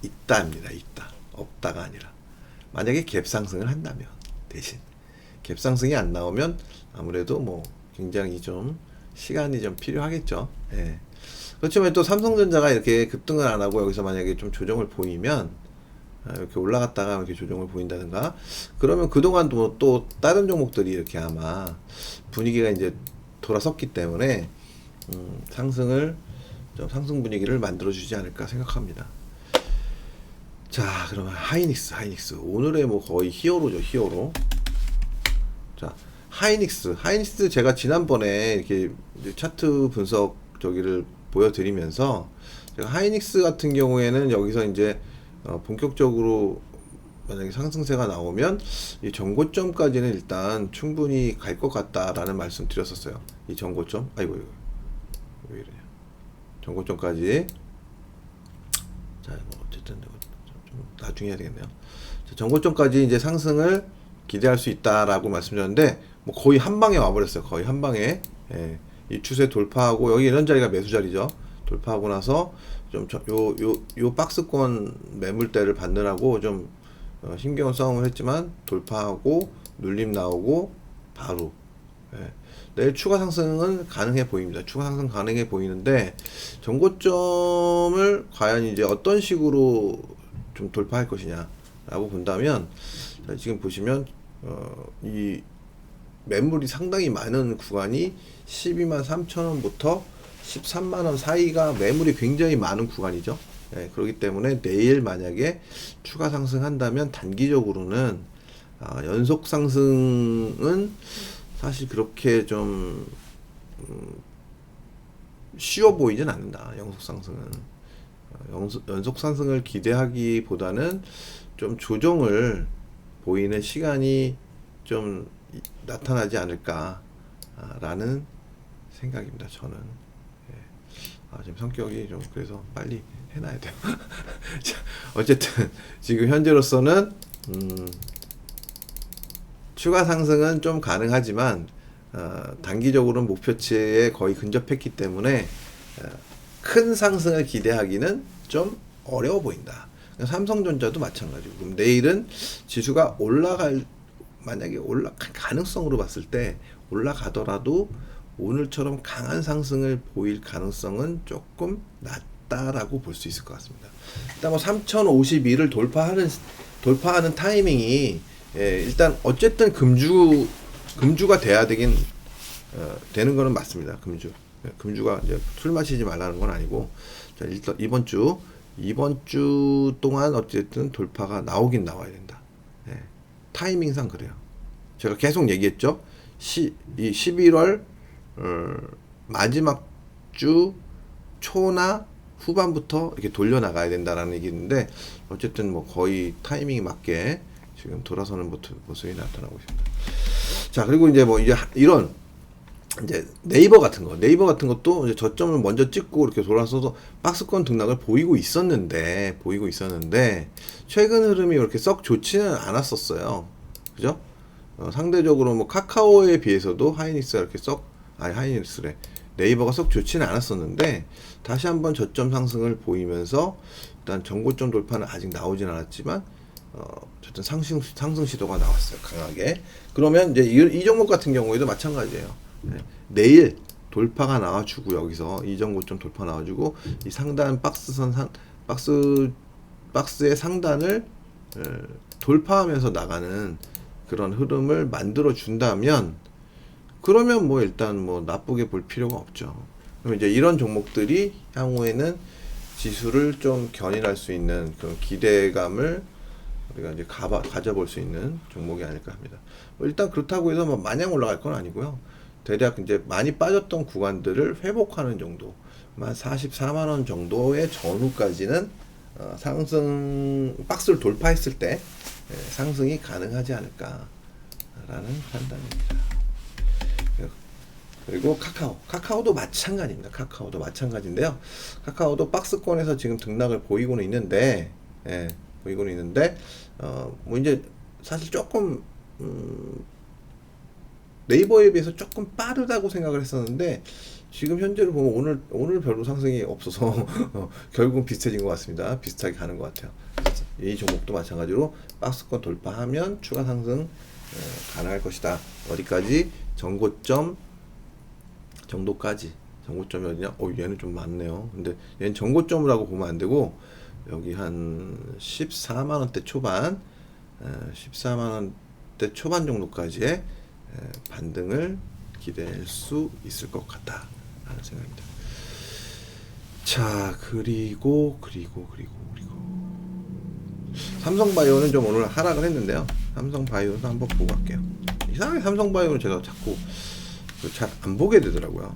S1: 있다입니다. 없다가 아니라, 만약에 갭 상승을 한다면, 대신 갭 상승이 안 나오면 아무래도 뭐 굉장히 좀 시간이 좀 필요하겠죠. 예. 그렇지만 또 삼성전자가 이렇게 급등을 안 하고 여기서 만약에 좀 조정을 보이면, 이렇게 올라갔다가 이렇게 조정을 보인다든가, 그러면 그동안도 또 다른 종목들이 이렇게 아마 분위기가 이제 돌아섰기 때문에 상승 분위기를 만들어 주지 않을까 생각합니다. 자, 그러면 하이닉스 오늘의 뭐 거의 히어로죠, 히어로. 자, 하이닉스 제가 지난번에 이렇게 차트 분석 저기를 보여드리면서, 제가 하이닉스 같은 경우에는 여기서 이제 본격적으로 만약에 상승세가 나오면 이 전고점까지는 일단 충분히 갈 것 같다라는 말씀 드렸었어요. 이 전고점, 아이고 왜 이러냐, 전고점까지. 자, 뭐 어쨌든 좀 나중에 해야 되겠네요. 자, 전고점까지 이제 상승을 기대할 수 있다라고 말씀드렸는데, 뭐 거의 한 방에 와버렸어요. 거의 한 방에. 이 추세 돌파하고, 여기 이런 자리가 매수 자리죠. 돌파하고 나서 좀 요 박스권 매물대를 받느라고 좀 힘겨운 싸움을 했지만 돌파하고 눌림 나오고 바로 내일 추가 상승은 가능해 보입니다. 추가 상승 가능해 보이는데, 전고점을 과연 이제 어떤 식으로 좀 돌파할 것이냐 라고 본다면, 지금 보시면 이 매물이 상당히 많은 구간이 123,000원부터 130,000원 사이가 매물이 굉장히 많은 구간이죠. 그렇기 때문에 내일 만약에 추가 상승한다면 단기적으로는 연속 상승은 사실 그렇게 좀 쉬워 보이진 않는다. 연속 상승은 연속 상승을 기대하기보다는 좀 조정을 보이는 시간이 좀 나타나지 않을까라는 생각입니다. 저는. 지금 성격이 좀 그래서 빨리 해놔야 돼요. 자, 어쨌든 지금 현재로서는 추가 상승은 좀 가능하지만 단기적으로는 목표치에 거의 근접했기 때문에 큰 상승을 기대하기는 좀 어려워 보인다. 삼성전자도 마찬가지고, 그럼 내일은 지수가 만약에 올라갈 가능성으로 봤을 때 올라가더라도 오늘처럼 강한 상승을 보일 가능성은 조금 낮다라고 볼 수 있을 것 같습니다. 일단 뭐 3051을 돌파하는 타이밍이 일단 어쨌든 금주가 돼야 되는 거는 맞습니다. 금주가 이제 술 마시지 말라는 건 아니고, 자, 일단 이번 주 동안 어쨌든 돌파가 나오긴 나와야 된다. 타이밍상 그래요. 제가 계속 얘기했죠. 이 11월 마지막 주 초나 후반부터 이렇게 돌려나가야 된다라는 얘기인데, 어쨌든 뭐 거의 타이밍에 맞게 지금 돌아서는 모습이 나타나고 있습니다. 자, 그리고 이제 뭐 이런 이제 네이버 같은 것도 이제 저점을 먼저 찍고 이렇게 돌아서서 박스권 등락을 보이고 있었는데 최근 흐름이 이렇게 썩 좋지는 않았었어요. 그죠? 상대적으로 뭐 카카오에 비해서도 하이닉스가 이렇게 하이닉스래. 네이버가 썩 좋지는 않았었는데 다시 한번 저점 상승을 보이면서 일단 전고점 돌파는 아직 나오진 않았지만 어쨌든 상승 시도가 나왔어요. 강하게. 그러면 이제 이 종목 같은 경우에도 마찬가지예요. 네. 내일 돌파가 나와주고 여기서 이전 고점 돌파 나와주고 이 상단 박스의 상단을 돌파하면서 나가는 그런 흐름을 만들어 준다면 그러면 뭐 일단 뭐 나쁘게 볼 필요가 없죠. 그럼 이제 이런 종목들이 향후에는 지수를 좀 견인할 수 있는 그런 기대감을 우리가 이제 가져볼 수 있는 종목이 아닐까 합니다. 뭐 일단 그렇다고 해서 뭐 마냥 올라갈 건 아니고요. 대략 이제 많이 빠졌던 구간들을 회복하는 정도, 한 44만 원 정도의 전후까지는 상승 박스를 돌파했을 때 상승이 가능하지 않을까라는 판단입니다. 그리고 카카오도 마찬가지입니다. 카카오도 마찬가지인데요. 카카오도 박스권에서 지금 등락을 보이고는 있는데, 뭐 이제 사실 조금 네이버에 비해서 조금 빠르다고 생각을 했었는데 지금 현재로 보면 오늘 별로 상승이 없어서 결국은 비슷해진 것 같습니다. 비슷하게 가는 것 같아요. 이 종목도 마찬가지로 박스권 돌파하면 추가 상승 가능할 것이다. 어디까지? 전고점 정도까지. 전고점이 어디냐? 얘는 좀 많네요. 근데 얘는 전고점이라고 보면 안 되고 여기 한 14만 원대 초반, 14만 원대 초반 정도까지의 반등을 기대할 수 있을 것 같다 하는 생각입니다. 자, 그리고 삼성바이오는 좀 오늘 하락을 했는데요. 삼성바이오는 한번 보고 갈게요. 이상하게 삼성바이오는 제가 자꾸 잘 안 보게 되더라고요.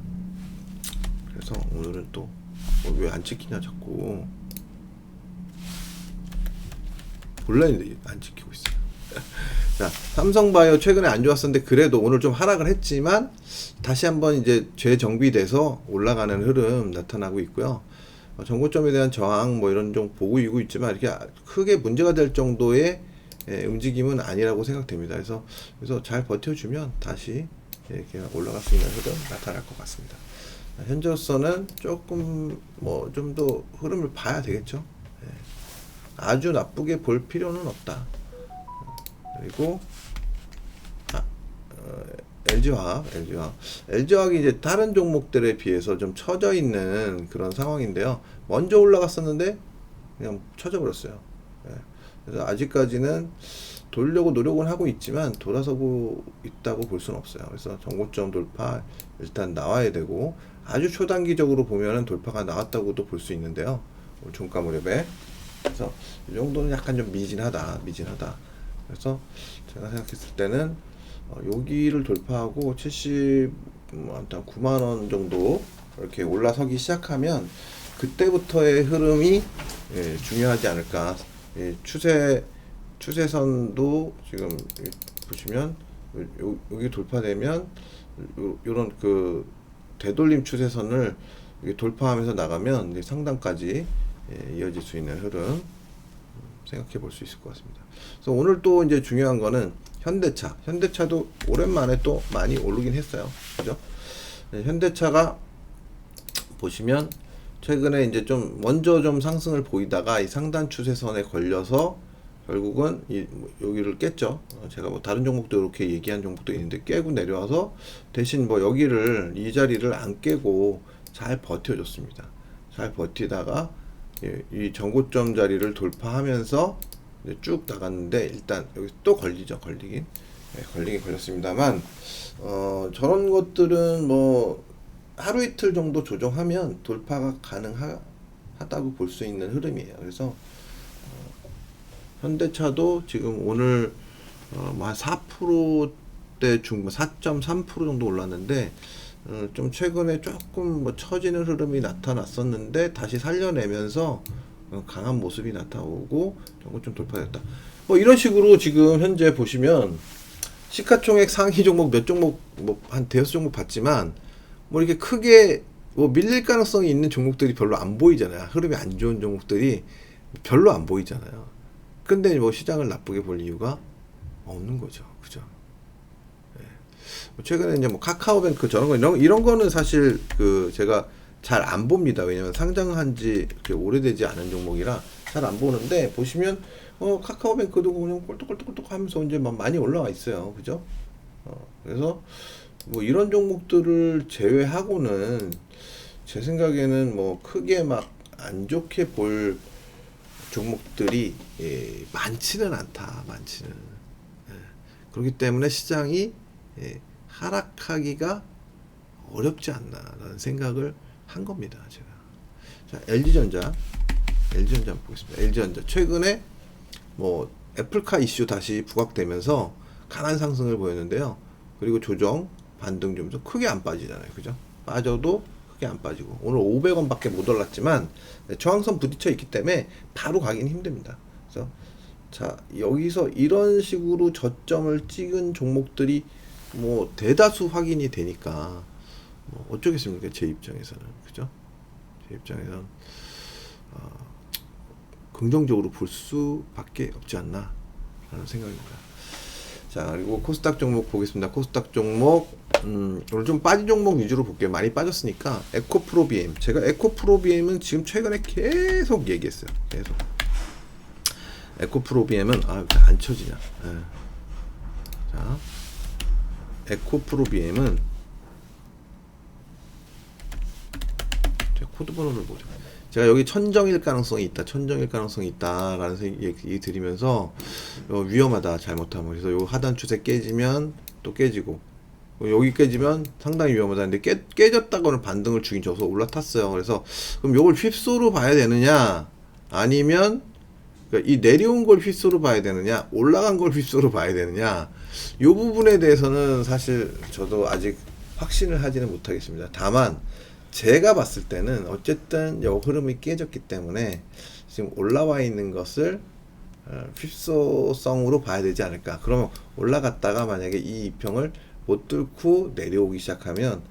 S1: 그래서 오늘은 또 왜 안 찍히냐 자꾸 본라인도 안 찍히고 있어요. 자, 삼성바이오 최근에 안 좋았었는데 그래도 오늘 좀 하락을 했지만 다시 한번 이제 재정비돼서 올라가는 흐름 나타나고 있고요. 전고점에 대한 저항 뭐 이런 좀 보이고 있지만 이렇게 크게 문제가 될 정도의 움직임은 아니라고 생각됩니다. 그래서 잘 버텨주면 다시 이렇게 올라갈 수 있는 흐름 나타날 것 같습니다. 현재로서는 조금 뭐 좀 더 흐름을 봐야 되겠죠. 아주 나쁘게 볼 필요는 없다. 그리고 LG화학이 이제 다른 종목들에 비해서 좀 처져 있는 그런 상황인데요. 먼저 올라갔었는데 그냥 처져 버렸어요. 그래서 아직까지는 돌려고 노력은 하고 있지만 돌아서고 있다고 볼 수는 없어요. 그래서 전고점 돌파 일단 나와야 되고 아주 초단기적으로 보면은 돌파가 나왔다고도 볼 수 있는데요. 종가 무렵에 그래서 이 정도는 약간 좀 미진하다. 그래서 제가 생각했을 때는 여기를 돌파하고 9만 원 정도 이렇게 올라서기 시작하면 그때부터의 흐름이 중요하지 않을까. 추세선도 지금 보시면 여기 돌파되면 요런 그 되돌림 추세선을 돌파하면서 나가면 이제 상단까지 이어질 수 있는 흐름 생각해 볼 수 있을 것 같습니다. 그래서 오늘 또 이제 중요한 거는 현대차도 오랜만에 또 많이 오르긴 했어요. 그죠? 현대차가 보시면 최근에 이제 좀 먼저 좀 상승을 보이다가 이 상단 추세선에 걸려서 결국은 여기를 깼죠. 제가 뭐 다른 종목도 이렇게 얘기한 종목도 있는데 깨고 내려와서 대신 뭐 이 자리를 안 깨고 잘 버텨줬습니다. 잘 버티다가 이 전고점 자리를 돌파하면서 쭉 나갔는데 일단 여기 또 걸리긴 걸렸습니다만 저런 것들은 뭐 하루 이틀 정도 조정하면 돌파가 가능하다고 볼 수 있는 흐름이에요. 그래서 현대차도 지금 오늘 한 4%대 중반 4.3% 정도 올랐는데 좀 최근에 조금 뭐 처지는 흐름이 나타났었는데 다시 살려내면서 강한 모습이 나타오고 전고점 돌파됐다. 뭐 이런 식으로 지금 현재 보시면 시가총액 상위 종목 몇 종목 뭐 한 대여섯 종목 봤지만 뭐 이렇게 크게 뭐 밀릴 가능성이 있는 종목들이 별로 안 보이잖아요. 흐름이 안 좋은 종목들이 별로 안 보이잖아요. 근데 뭐 시장을 나쁘게 볼 이유가 없는 거죠. 그죠? 네. 최근에 이제 뭐 카카오뱅크 저런 거 이런 거는 사실 그 제가 잘 안 봅니다. 왜냐면 상장한 지 그렇게 오래되지 않은 종목이라 잘 안 보는데, 보시면 카카오뱅크도 그냥 꼴떡꼴떡꼴떡 하면서 이제 막 많이 올라와 있어요. 그죠? 그래서 뭐 이런 종목들을 제외하고는 제 생각에는 뭐 크게 막 안 좋게 볼 종목들이 많지는 않다. 많지는. 예. 그렇기 때문에 시장이 하락하기가 어렵지 않나라는 생각을 한 겁니다. 제가. 자, LG전자 한번 보겠습니다. LG전자 최근에 뭐 애플카 이슈 다시 부각되면서 강한 상승을 보였는데요. 그리고 조정 반등 좀 크게 안 빠지잖아요. 그죠? 빠져도 크게 안 빠지고, 오늘 500원밖에 못 올랐지만 저항선 부딪혀 있기 때문에 바로 가긴 힘듭니다. 그래서 자, 여기서 이런 식으로 저점을 찍은 종목들이 뭐 대다수 확인이 되니까 뭐 어쩌겠습니까? 제 입장에서는. 그죠? 제 입장에서는 긍정적으로 볼 수밖에 없지 않나 라는 생각입니다. 자, 그리고 코스닥 종목 보겠습니다. 코스닥 종목 오늘 좀 빠진 종목 위주로 볼게요. 많이 빠졌으니까. 에코프로비엠, 제가 에코프로비엠은 지금 최근에 계속 얘기했어요. 계속. 에코프로비엠은 안 쳐지냐. 자, 에코프로비엠은 제가 코드 번호를 보죠. 제가 여기 천정일 가능성이 있다라는 얘기 드리면서 위험하다 잘못하면. 그래서 요 하단 추세 깨지면 또 깨지고, 여기 깨지면 상당히 위험하다. 근데 깨졌다고는 반등을 주긴 줘서 올라탔어요. 그래서 그럼 요걸 휩소로 봐야 되느냐, 아니면 그러니까 이 내려온 걸 휩소로 봐야 되느냐, 올라간 걸 휩소로 봐야 되느냐, 요 부분에 대해서는 사실 저도 아직 확신을 하지는 못하겠습니다. 다만 제가 봤을 때는 어쨌든 요 흐름이 깨졌기 때문에 지금 올라와 있는 것을 휩소성으로 봐야 되지 않을까. 그러면 올라갔다가 만약에 이 이평을 못 뚫고 내려오기 시작하면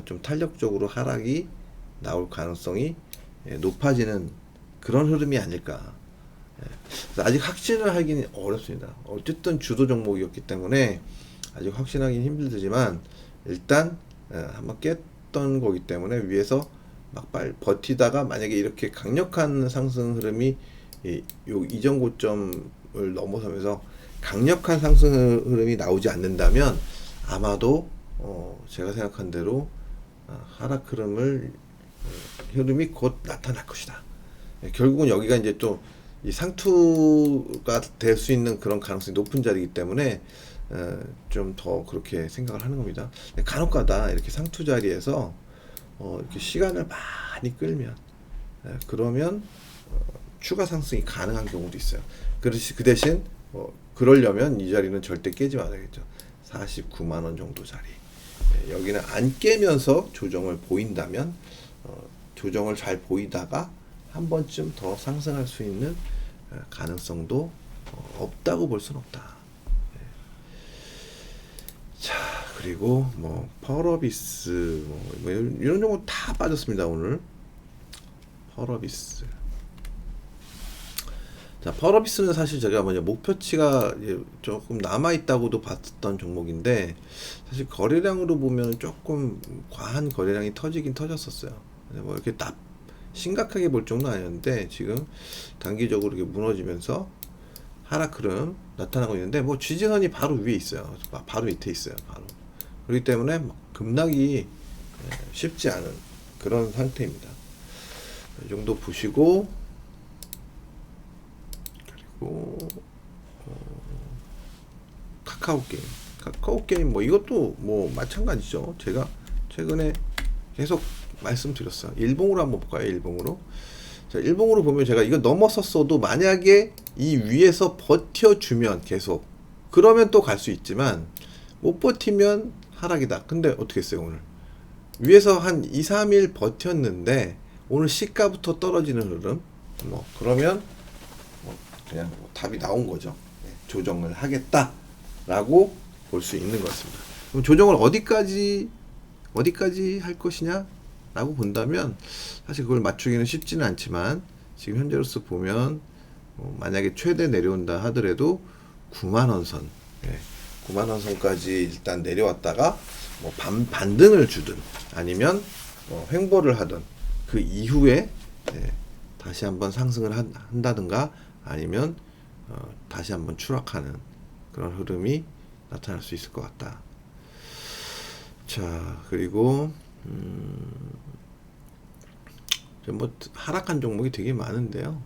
S1: 좀 탄력적으로 하락이 나올 가능성이 높아지는 그런 흐름이 아닐까. 아직 확신을 하기는 어렵습니다. 어쨌든 주도 종목이었기 때문에 아직 확신하기는 힘들지만, 일단 한번 깼던 거기 때문에 위에서 막 버티다가 만약에 이렇게 강력한 상승 흐름이 요 이전 고점을 넘어서면서 강력한 상승 흐름이 나오지 않는다면 아마도 제가 생각한 대로 하락 흐름이 곧 나타날 것이다. 결국은 여기가 이제 또 이 상투가 될 수 있는 그런 가능성이 높은 자리이기 때문에 좀 더 그렇게 생각을 하는 겁니다. 간혹가다 이렇게 상투 자리에서 이렇게 시간을 많이 끌면 그러면 추가 상승이 가능한 경우도 있어요. 그 대신 그러려면 이 자리는 절대 깨지 말아야겠죠. 49만 원 정도 자리. 여기는 안 깨면서 조정을 보인다면, 조정을 잘 보이다가 한 번쯤 더 상승할 수 있는 가능성도 없다고 볼 수는 없다. 자, 그리고 뭐 펄어비스 뭐 이런 종목 다 빠졌습니다. 오늘 펄어비스. 자, 펄어비스는 사실 제가 목표치가 조금 남아 있다고도 봤던 종목인데, 사실 거래량으로 보면 조금 과한 거래량이 터지긴 터졌었어요. 뭐 이렇게 심각하게 볼 정도는 아니었는데, 지금 단기적으로 이렇게 무너지면서 하락 흐름 나타나고 있는데, 뭐 지지선이 바로 위에 있어요. 바로 밑에 있어요. 바로. 그렇기 때문에 급락이 쉽지 않은 그런 상태입니다. 이 정도 보시고, 그리고 카카오게임 뭐 이것도 뭐 마찬가지죠. 제가 최근에 계속 말씀드렸어요. 일봉으로 한번 볼까요? 일봉으로. 자, 일봉으로 보면 제가 이거 넘어섰어도 만약에 이 위에서 버텨주면 계속, 그러면 또 갈 수 있지만, 못 버티면 하락이다. 근데 어떻게 했어요? 오늘 위에서 한 2, 3일 버텼는데 오늘 시가부터 떨어지는 흐름, 뭐 그러면 그냥 답이 나온 거죠. 조정을 하겠다라고 볼 수 있는 것 같습니다. 그럼 조정을 어디까지 할 것이냐 라고 본다면, 사실 그걸 맞추기는 쉽지는 않지만, 지금 현재로서 보면 만약에 최대 내려온다 하더라도 9만원 선, 9만 원 선까지 일단 내려왔다가 뭐 반등을 주든 아니면 횡보를 하든 그 이후에 다시 한번 상승을 한다든가 아니면 다시 한번 추락하는 그런 흐름이 나타날 수 있을 것 같다. 자, 그리고 뭐 하락한 종목이 되게 많은데요.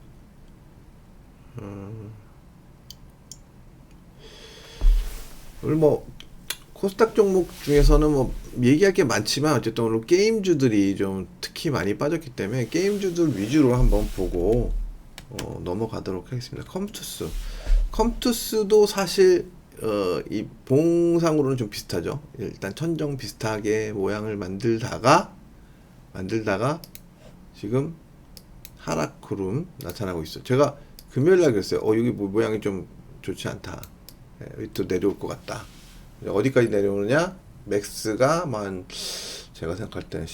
S1: 오늘 뭐 코스닥 종목 중에서는 뭐 얘기할 게 많지만 어쨌든 오늘 게임주들이 좀 특히 많이 빠졌기 때문에 게임주들 위주로 한번 보고 넘어가도록 하겠습니다. 컴투스도 사실 이 봉상으로는 좀 비슷하죠. 일단 천정 비슷하게 모양을 만들다가 지금 하락 흐름 나타나고 있어요. 제가 금요일날 그랬어요. 여기 뭐 모양이 좀 좋지 않다. 또 내려올 것 같다. 어디까지 내려오느냐? 맥스가 제가 생각할 때는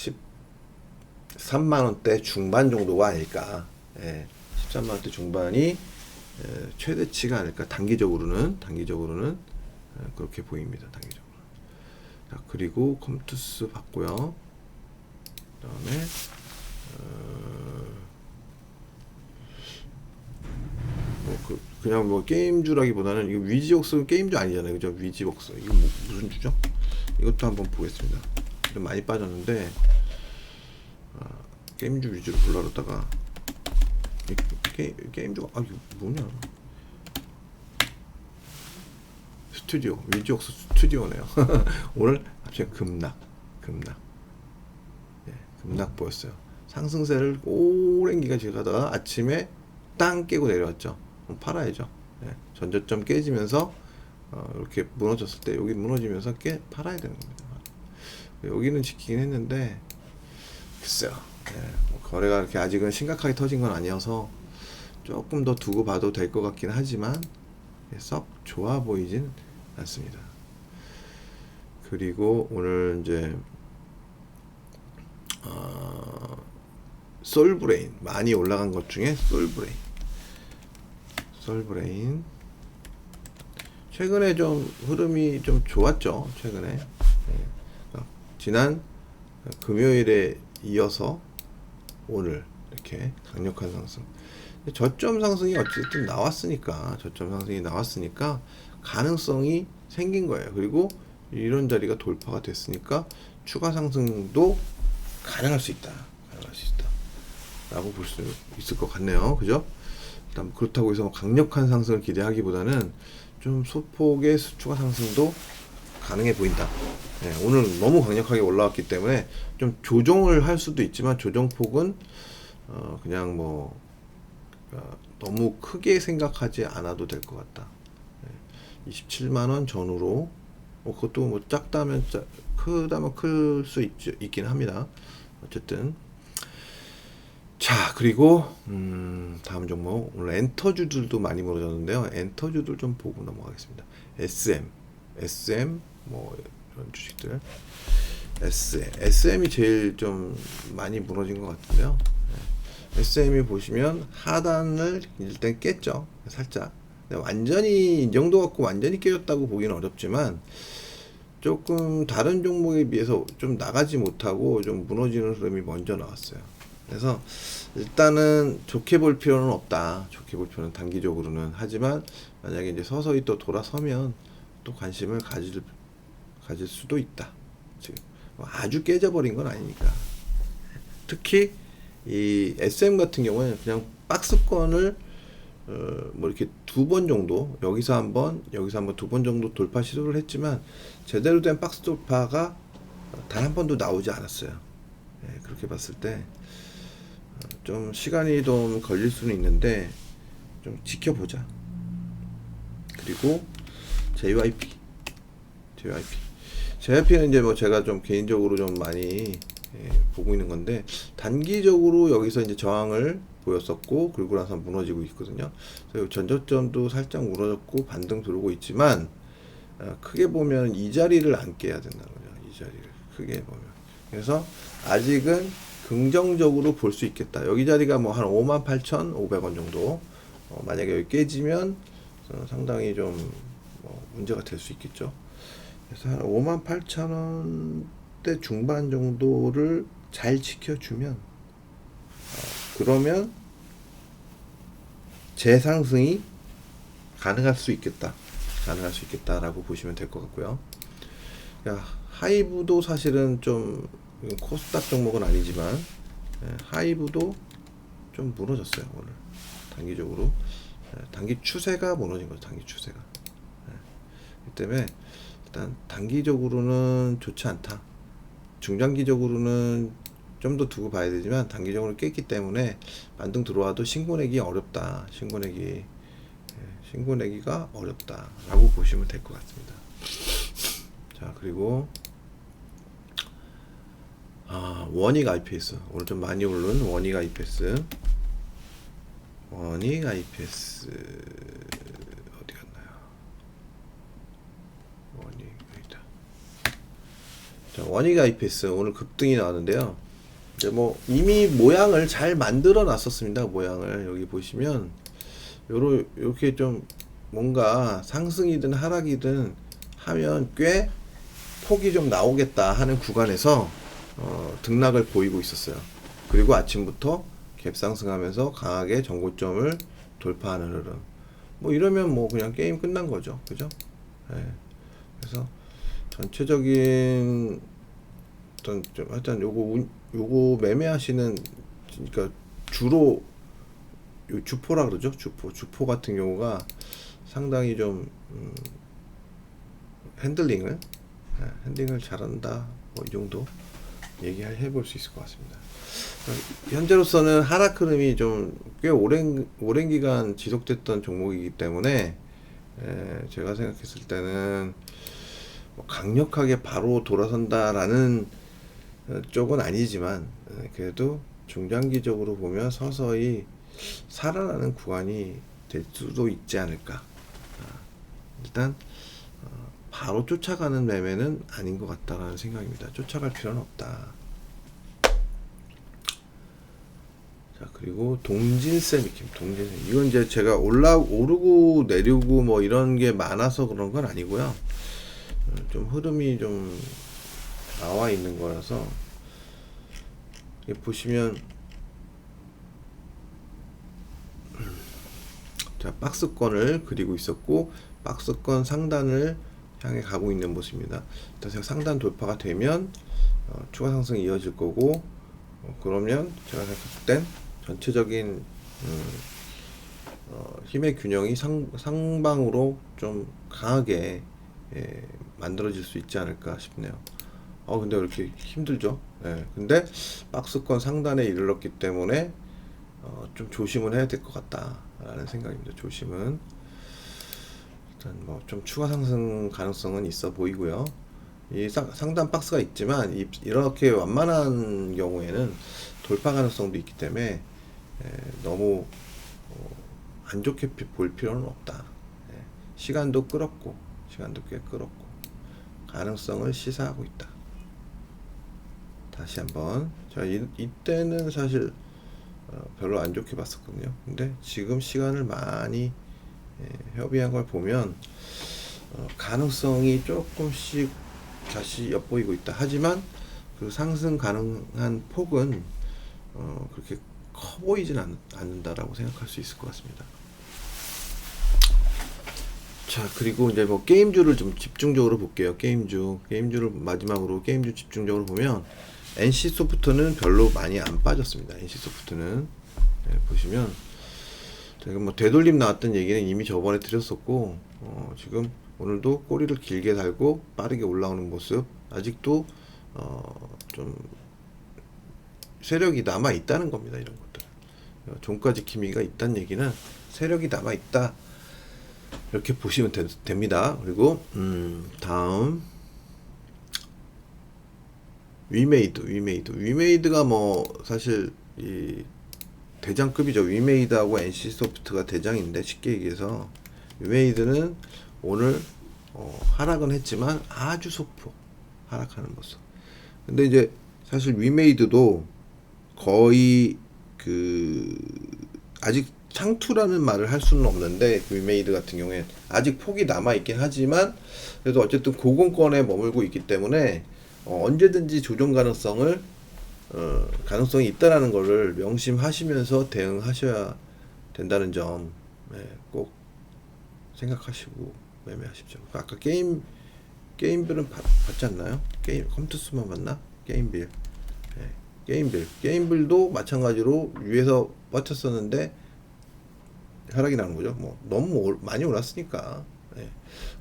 S1: 13만원대 중반 정도가 아닐까. 13만원대 중반이 최대치가 아닐까. 단기적으로는 그렇게 보입니다. 단기적으로. 자, 그리고 컴투스 봤고요. 그다음에 그냥 뭐 게임주라기보다는 이거 위지웍스 게임주 아니잖아요, 그죠? 위지웍스 이거 무슨 주죠? 이것도 한번 보겠습니다. 좀 많이 빠졌는데 게임주 위주로 불러다가 게임주가 이거 뭐냐? 스튜디오 위지웍스 스튜디오네요. 오늘 갑자기 급락 보였어요. 상승세를 오랜 기간 지금 가다가 아침에 땅 깨고 내려왔죠. 팔아야죠. 전저점 깨지면서 이렇게 무너졌을 때 여기 무너지면서 팔아야 되는 겁니다. 여기는 지키긴 했는데 글쎄요. 뭐 거래가 이렇게 아직은 심각하게 터진 건 아니어서 조금 더 두고 봐도 될 것 같긴 하지만 썩 좋아 보이진 않습니다. 그리고 오늘 이제 솔브레인 많이 올라간 것 중에 솔브레인 최근에 좀 흐름이 좀 좋았죠. 최근에 지난 금요일에 이어서 오늘 이렇게 강력한 상승, 저점 상승이 어쨌든 나왔으니까 가능성이 생긴 거예요. 그리고 이런 자리가 돌파가 됐으니까 추가 상승도 가능할 수 있다 라고 볼 수 있을 것 같네요. 그죠? 일단 그렇다고 해서 강력한 상승을 기대하기보다는 좀 소폭의 추가 상승도 가능해 보인다. 오늘 너무 강력하게 올라왔기 때문에 좀 조정을 할 수도 있지만 조정폭은 그냥 뭐 너무 크게 생각하지 않아도 될 것 같다. 27만원 전후로 그것도 뭐 작다면 크다면 클 수 있긴 합니다. 어쨌든 자, 그리고 다음 종목 오늘 엔터주들도 많이 무너졌는데요. 엔터주들 좀 보고 넘어가겠습니다. SM 뭐 이런 주식들 SM이 제일 좀 많이 무너진 것 같은데요. SM이 보시면 하단을 일단 깼죠. 살짝. 완전히 이 정도 갖고 완전히 깨졌다고 보기는 어렵지만 조금 다른 종목에 비해서 좀 나가지 못하고 좀 무너지는 흐름이 먼저 나왔어요. 그래서 일단은 좋게 볼 필요는 없다. 좋게 볼 필요는 단기적으로는. 하지만 만약에 이제 서서히 또 돌아서면 또 관심을 가질 수도 있다. 지금 아주 깨져버린 건 아니니까. 특히 이 SM 같은 경우는 그냥 박스권을 뭐 이렇게 두 번 정도 여기서 한번 두 번 정도 돌파 시도를 했지만 제대로 된 박스 돌파가 단 한 번도 나오지 않았어요. 그렇게 봤을 때 좀 시간이 좀 걸릴 수는 있는데 좀 지켜보자. 그리고 JYP는 이제 뭐 제가 좀 개인적으로 좀 많이 보고 있는 건데 단기적으로 여기서 이제 저항을 보였었고 그리고 나서 무너지고 있거든요. 그래서 전저점도 살짝 무너졌고 반등 들어오고 있지만 크게 보면 이 자리를 안 깨야 된다는 거죠. 이 자리를 크게 보면. 그래서 아직은 긍정적으로 볼 수 있겠다. 여기 자리가 뭐 한 58,500원 정도. 만약에 여기 깨지면 상당히 좀 문제가 될 수 있겠죠. 그래서 한 58,000원대 중반 정도를 잘 지켜주면 그러면 재상승이 가능할 수 있겠다라고 보시면 될 것 같고요. 그러니까 하이브도 사실은 좀 코스닥 종목은 아니지만 하이브도 좀 무너졌어요 오늘 단기적으로. 단기 추세가 무너진 거죠. 단기 추세가. 그 때문에 일단 단기적으로는 좋지 않다. 중장기적으로는 좀 더 두고 봐야 되지만 단기적으로 깼기 때문에 반등 들어와도 신고내기 어렵다. 신고내기가 어렵다라고 보시면 될 것 같습니다. 자, 그리고 원익 IPS 오늘 좀 많이 오른 원익 IPS 어디 갔나요? 원익 여기다. 자, 원익 IPS 오늘 급등이 나왔는데요. 이제 뭐 이미 모양을 잘 만들어 놨었습니다. 모양을 여기 보시면 요렇게 좀 뭔가 상승이든 하락이든 하면 꽤 폭이 좀 나오겠다 하는 구간에서 등락을 보이고 있었어요. 그리고 아침부터 갭상승하면서 강하게 정고점을 돌파하는 흐름. 뭐 이러면 뭐 그냥 게임 끝난 거죠. 그죠? 네. 그래서 전체적인 어떤 좀 하여튼 요거 매매하시는, 그러니까 주로 요 주포라 그러죠. 주포 같은 경우가 상당히 좀 핸들링을 잘한다. 뭐 이 정도 얘기해 볼 수 있을 것 같습니다. 현재로서는 하락 흐름이 좀 꽤 오랜 기간 지속됐던 종목이기 때문에 제가 생각했을 때는 뭐 강력하게 바로 돌아선다라는 쪽은 아니지만 그래도 중장기적으로 보면 서서히 살아나는 구간이 될 수도 있지 않을까. 일단 바로 쫓아가는 매매는 아닌 것 같다라는 생각입니다. 쫓아갈 필요는 없다. 자, 그리고 동진세미킴. 이건 이제 제가 오르고 내리고 뭐 이런 게 많아서 그런 건 아니고요. 좀 흐름이 좀 나와 있는 거라서 보시면 자, 박스권을 그리고 있었고 박스권 상단을 향해 가고 있는 모습입니다. 일단 상단 돌파가 되면 추가 상승이 이어질 거고 그러면 제가 생각했을 땐 전체적인 힘의 균형이 상방으로 좀 강하게 만들어질 수 있지 않을까 싶네요. 근데 왜 이렇게 힘들죠? 근데 박스권 상단에 이르렀기 때문에 좀 조심은 해야 될 것 같다라는 생각입니다. 조심은. 일단 뭐 좀 추가 상승 가능성은 있어 보이고요. 이 상단 박스가 있지만 이렇게 완만한 경우에는 돌파 가능성도 있기 때문에 너무 안 좋게 볼 필요는 없다. 시간도 꽤 끌었고 가능성을 시사하고 있다. 다시 한번 자, 이때는 사실 별로 안 좋게 봤었거든요. 근데 지금 시간을 많이 협의한 걸 보면 가능성이 조금씩 다시 엿보이고 있다. 하지만 그 상승 가능한 폭은 그렇게 커 보이진 않는다라고 생각할 수 있을 것 같습니다. 자, 그리고 이제 뭐 게임주를 좀 집중적으로 볼게요. 게임주를 마지막으로 게임주 집중적으로 보면 NC소프트는 별로 많이 안 빠졌습니다. NC소프트는 보시면 제가 뭐 되돌림 나왔던 얘기는 이미 저번에 드렸었고 지금 오늘도 꼬리를 길게 달고 빠르게 올라오는 모습, 아직도 좀 세력이 남아 있다는 겁니다. 이런 것들 종가 지킴이가 있다는 얘기는 세력이 남아 있다, 이렇게 보시면 됩니다. 그리고 다음 위메이드가 뭐 사실 이 대장급이죠. 위메이드하고 NC소프트가 대장인데 쉽게 얘기해서 위메이드는 오늘 하락은 했지만 아주 소폭 하락하는 모습. 근데 이제 사실 위메이드도 거의 아직 창투라는 말을 할 수는 없는데 그 위메이드 같은 경우에 아직 폭이 남아 있긴 하지만 그래도 어쨌든 고공권에 머물고 있기 때문에 언제든지 조정 가능성이 있다라는 거를 명심하시면서 대응하셔야 된다는 점, 꼭 생각하시고 매매하십시오. 아까 게임빌은 받지 않나요? 컴투스만 받나? 게임빌. 게임빌도 마찬가지로 위에서 버텼었는데 하락이 나는 거죠. 뭐 너무 많이 올랐으니까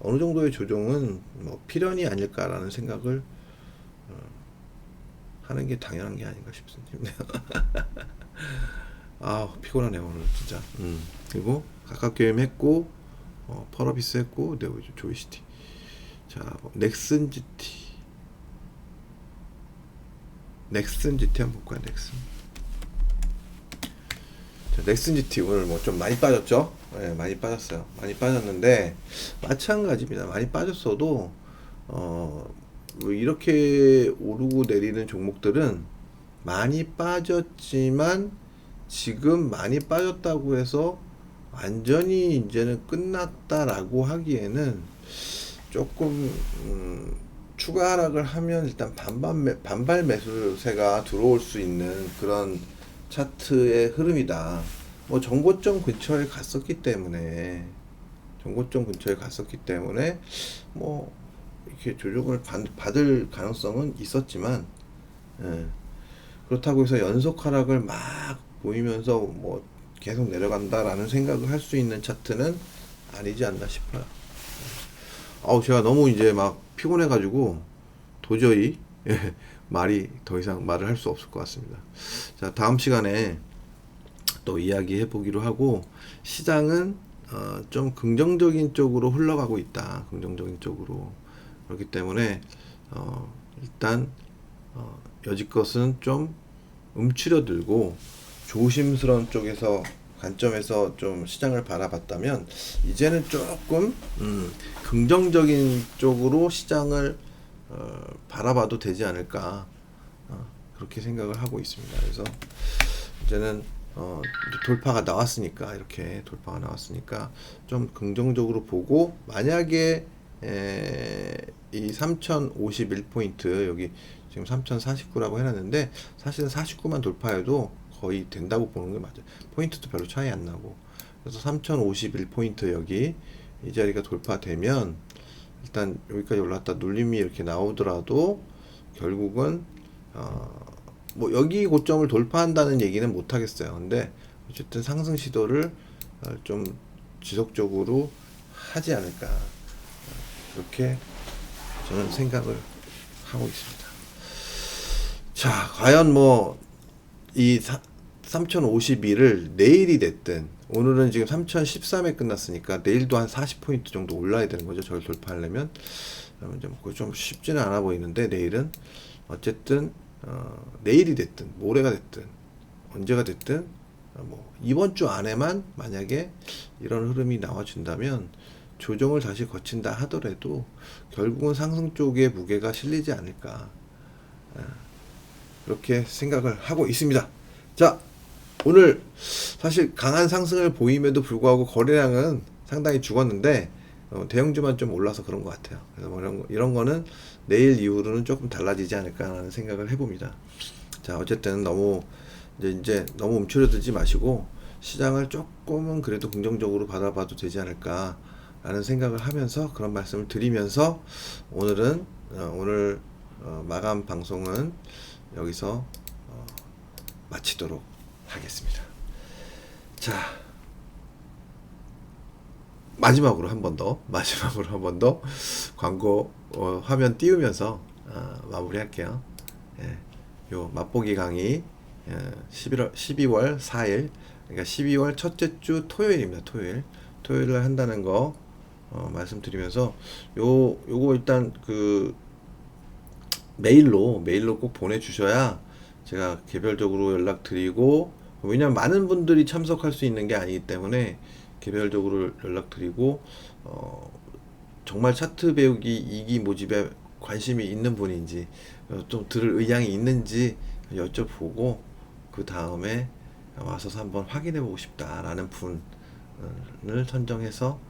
S1: 어느 정도의 조정은 뭐 필연이 아닐까라는 생각을 하는 게 당연한 게 아닌가 싶습니다. 아 피곤하네 오늘 진짜. 그리고 가깝게임 했고 펄어비스 했고 네오죠 조이시티. 자 넥슨 GT 한번 볼까요? 넥슨 GT 오늘 뭐 좀 많이 빠졌죠? 많이 빠졌어요. 많이 빠졌는데 마찬가지입니다. 많이 빠졌어도 뭐 이렇게 오르고 내리는 종목들은 많이 빠졌지만 지금 많이 빠졌다고 해서 완전히 이제는 끝났다라고 하기에는 조금 추가 하락을 하면 일단 반발 매수세가 들어올 수 있는 그런 차트의 흐름이다. 뭐 정고점 근처에 갔었기 때문에 뭐 이렇게 조정을 받을 가능성은 있었지만 그렇다고 해서 연속 하락을 막 보이면서 뭐 계속 내려간다라는 생각을 할 수 있는 차트는 아니지 않나 싶어요. 제가 너무 이제 막 피곤해가지고 도저히 말이 더 이상 말을 할 수 없을 것 같습니다. 자, 다음 시간에 또 이야기해 보기로 하고 시장은 좀 긍정적인 쪽으로 흘러가고 있다. 긍정적인 쪽으로. 그렇기 때문에 일단 여지껏은 좀 움츠려들고 조심스러운 쪽에서 관점에서 좀 시장을 바라봤다면 이제는 조금 긍정적인 쪽으로 시장을 바라봐도 되지 않을까 그렇게 생각을 하고 있습니다. 그래서 이제는 돌파가 나왔으니까 이렇게 돌파가 나왔으니까 좀 긍정적으로 보고 만약에 이 3051포인트 여기 지금 3049라고 해놨는데 사실은 49만 돌파해도 거의 된다고 보는 게 맞아요. 포인트도 별로 차이 안 나고 그래서 3051포인트 여기 이 자리가 돌파되면 일단 여기까지 올랐다 눌림이 이렇게 나오더라도 결국은 뭐 여기 고점을 돌파한다는 얘기는 못 하겠어요. 근데 어쨌든 상승 시도를 좀 지속적으로 하지 않을까 그렇게 저는 생각을 하고 있습니다. 자, 과연 뭐 이 3051을 내일이 됐든 오늘은 지금 3013에 끝났으니까 내일도 한 40포인트 정도 올라야 되는 거죠. 저를 돌파하려면 좀 쉽지는 않아 보이는데 내일은 어쨌든 내일이 됐든 모레가 됐든 언제가 됐든 뭐 이번 주 안에만 만약에 이런 흐름이 나와준다면 조정을 다시 거친다 하더라도 결국은 상승 쪽에 무게가 실리지 않을까 그렇게 생각을 하고 있습니다. 자, 오늘 사실 강한 상승을 보임에도 불구하고 거래량은 상당히 죽었는데 대형주만 좀 올라서 그런 것 같아요. 그래서 뭐 이런 거는 내일 이후로는 조금 달라지지 않을까라는 생각을 해봅니다. 자, 어쨌든 너무 이제 너무 움츠러들지 마시고 시장을 조금은 그래도 긍정적으로 바라봐도 되지 않을까라는 생각을 하면서 그런 말씀을 드리면서 오늘 마감 방송은 여기서 마치도록 하겠습니다. 자, 마지막으로 한 번 더 광고 화면 띄우면서 마무리할게요. 요 맛보기 강의 12월 4일 그러니까 12월 첫째 주 토요일입니다. 토요일을 한다는 거 말씀드리면서 요거 일단 그 메일로 꼭 보내주셔야 제가 개별적으로 연락드리고 왜냐면 많은 분들이 참석할 수 있는 게 아니기 때문에 개별적으로 연락드리고 정말 차트 배우기 2기 모집에 관심이 있는 분인지 좀 들을 의향이 있는지 여쭤보고 그 다음에 와서 한번 확인해 보고 싶다라는 분을 선정해서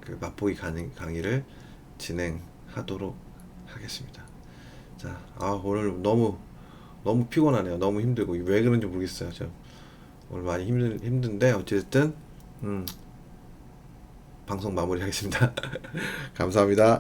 S1: 그 맛보기 강의를 진행하도록 하겠습니다. 자, 오늘 너무 피곤하네요. 너무 힘들고 왜 그런지 모르겠어요. 저 오늘 많이 힘든데 어쨌든 방송 마무리하겠습니다. 감사합니다.